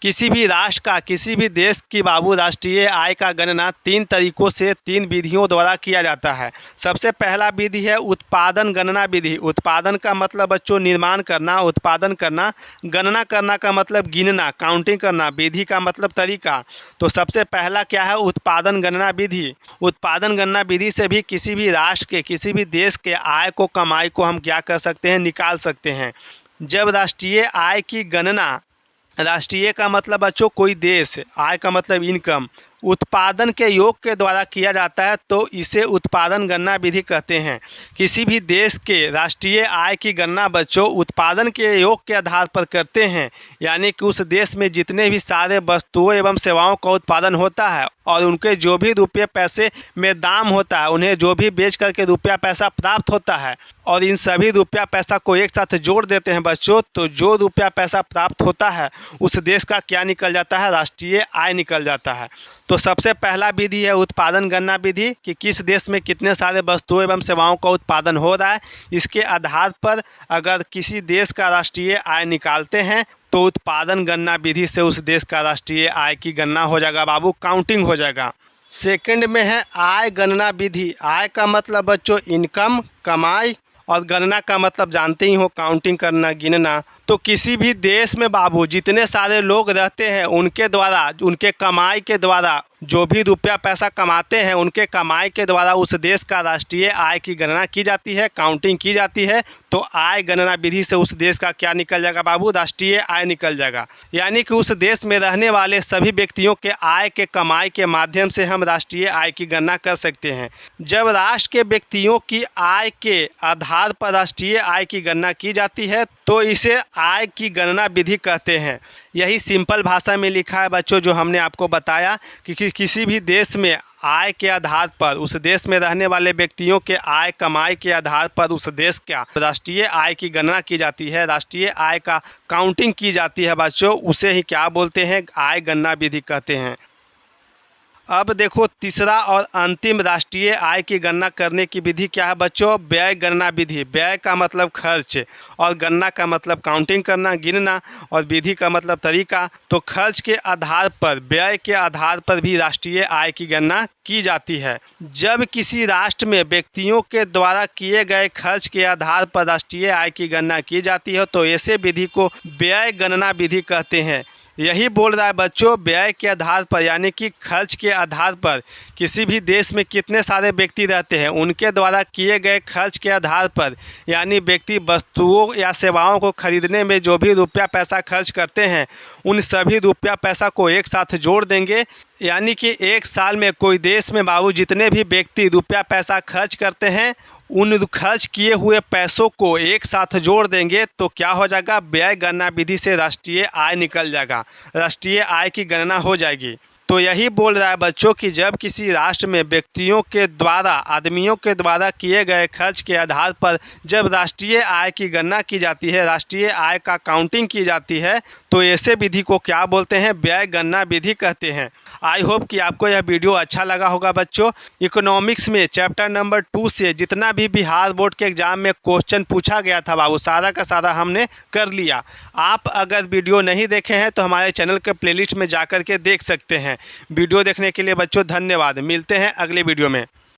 किसी भी राष्ट्र का, किसी भी देश की बाबू राष्ट्रीय आय का गणना 3 तरीकों से, 3 विधियों द्वारा किया जाता है। सबसे पहला विधि है उत्पादन गणना विधि। उत्पादन का मतलब बच्चों निर्माण करना, उत्पादन करना। गणना करना का मतलब गिनना, काउंटिंग करना। विधि का मतलब तरीका। तो सबसे पहला क्या है, उत्पादन गणना विधि। उत्पादन गणना विधि से भी किसी भी राष्ट्र के, किसी भी देश के आय को, कमाई को हम क्या कर सकते हैं, निकाल सकते हैं। जब राष्ट्रीय आय की गणना, राष्ट्रीय का मतलब बच्चों कोई देश, आय का मतलब इनकम, उत्पादन के योग के द्वारा किया जाता है तो इसे उत्पादन गणना विधि कहते हैं। किसी भी देश के राष्ट्रीय आय की गणना बच्चों उत्पादन के योग के आधार पर करते हैं, यानी कि उस देश में जितने भी सारे वस्तुओं एवं सेवाओं का उत्पादन होता है और उनके जो भी रुपये पैसे में दाम होता है, उन्हें जो भी बेच करके रुपया पैसा प्राप्त होता है, और इन सभी रुपया पैसा को एक साथ जोड़ देते हैं बच्चों, तो जो रुपया पैसा प्राप्त होता है उस देश का क्या निकल जाता है, राष्ट्रीय आय निकल जाता है। तो सबसे पहला विधि है उत्पादन गणना विधि कि किस देश में कितने सारे वस्तुओं एवं सेवाओं का उत्पादन हो रहा है। इसके आधार पर अगर किसी देश का राष्ट्रीय आय निकालते हैं तो उत्पादन गणना विधि से उस देश का राष्ट्रीय आय की गणना हो जाएगा बाबू, काउंटिंग हो जाएगा। सेकंड में है आय गणना विधि। आय का मतलब बच्चों इनकम, कमाई, और गणना का मतलब जानते ही हो, काउंटिंग करना, गिनना। तो किसी भी देश में बाबू जितने सारे लोग रहते हैं उनके द्वारा, उनके कमाई के द्वारा जो भी रुपया पैसा कमाते हैं, उनके कमाई के द्वारा उस देश का राष्ट्रीय आय की गणना की जाती है, काउंटिंग की जाती है। तो आय गणना विधि से उस देश का क्या निकल जाएगा बाबू, राष्ट्रीय आय निकल जाएगा। यानी कि उस देश में रहने वाले सभी व्यक्तियों के आय के, कमाई के माध्यम से हम राष्ट्रीय आय की गणना कर सकते हैं। जब राष्ट्र के व्यक्तियों की आय के आधार पर राष्ट्रीय आय की गणना की जाती है तो इसे आय की गणना विधि कहते हैं। यही सिंपल भाषा में लिखा है बच्चों, जो हमने आपको बताया कि किसी भी देश में आय के आधार पर, उस देश में रहने वाले व्यक्तियों के आय, कमाई के आधार पर उस देश का राष्ट्रीय आय की गणना की जाती है, राष्ट्रीय आय का काउंटिंग की जाती है बच्चों, उसे ही क्या बोलते हैं, आय गणना विधि कहते हैं। अब देखो तीसरा और अंतिम राष्ट्रीय आय की गणना करने की विधि क्या है बच्चों, व्यय गणना विधि। व्यय का मतलब खर्च और गणना का मतलब काउंटिंग करना, गिनना, और विधि का मतलब तरीका। तो खर्च के आधार पर, व्यय के आधार पर भी राष्ट्रीय आय की गणना की जाती है। जब किसी राष्ट्र में व्यक्तियों के द्वारा किए गए खर्च के आधार पर राष्ट्रीय आय की गणना की जाती है तो ऐसे विधि को व्यय गणना विधि कहते हैं। यही बोल रहा है बच्चों, व्यय के आधार पर यानी कि खर्च के आधार पर किसी भी देश में कितने सारे व्यक्ति रहते हैं, उनके द्वारा किए गए खर्च के आधार पर यानी व्यक्ति वस्तुओं या सेवाओं को खरीदने में जो भी रुपया पैसा खर्च करते हैं, उन सभी रुपया पैसा को एक साथ जोड़ देंगे। यानी कि एक साल में कोई देश में बाबू जितने भी व्यक्ति रुपया पैसा खर्च करते हैं, उन खर्च किए हुए पैसों को एक साथ जोड़ देंगे तो क्या हो जाएगा, व्यय गणना विधि से राष्ट्रीय आय निकल जाएगा, राष्ट्रीय आय की गणना हो जाएगी। तो यही बोल रहा है बच्चों कि जब किसी राष्ट्र में व्यक्तियों के द्वारा, आदमियों के द्वारा किए गए खर्च के आधार पर जब राष्ट्रीय आय की गणना की जाती है, राष्ट्रीय आय का काउंटिंग की जाती है, तो ऐसे विधि को क्या बोलते हैं, व्यय गणना विधि कहते हैं। आई होप कि आपको यह वीडियो अच्छा लगा होगा बच्चों। इकोनॉमिक्स में चैप्टर नंबर 2 से जितना भी बिहार बोर्ड के एग्जाम में क्वेश्चन पूछा गया था बाबू, सारा का सारा हमने कर लिया। आप अगर वीडियो नहीं देखे हैं तो हमारे चैनल के प्लेलिस्ट में जाकर के देख सकते हैं। वीडियो देखने के लिए बच्चों धन्यवाद। मिलते हैं अगले वीडियो में।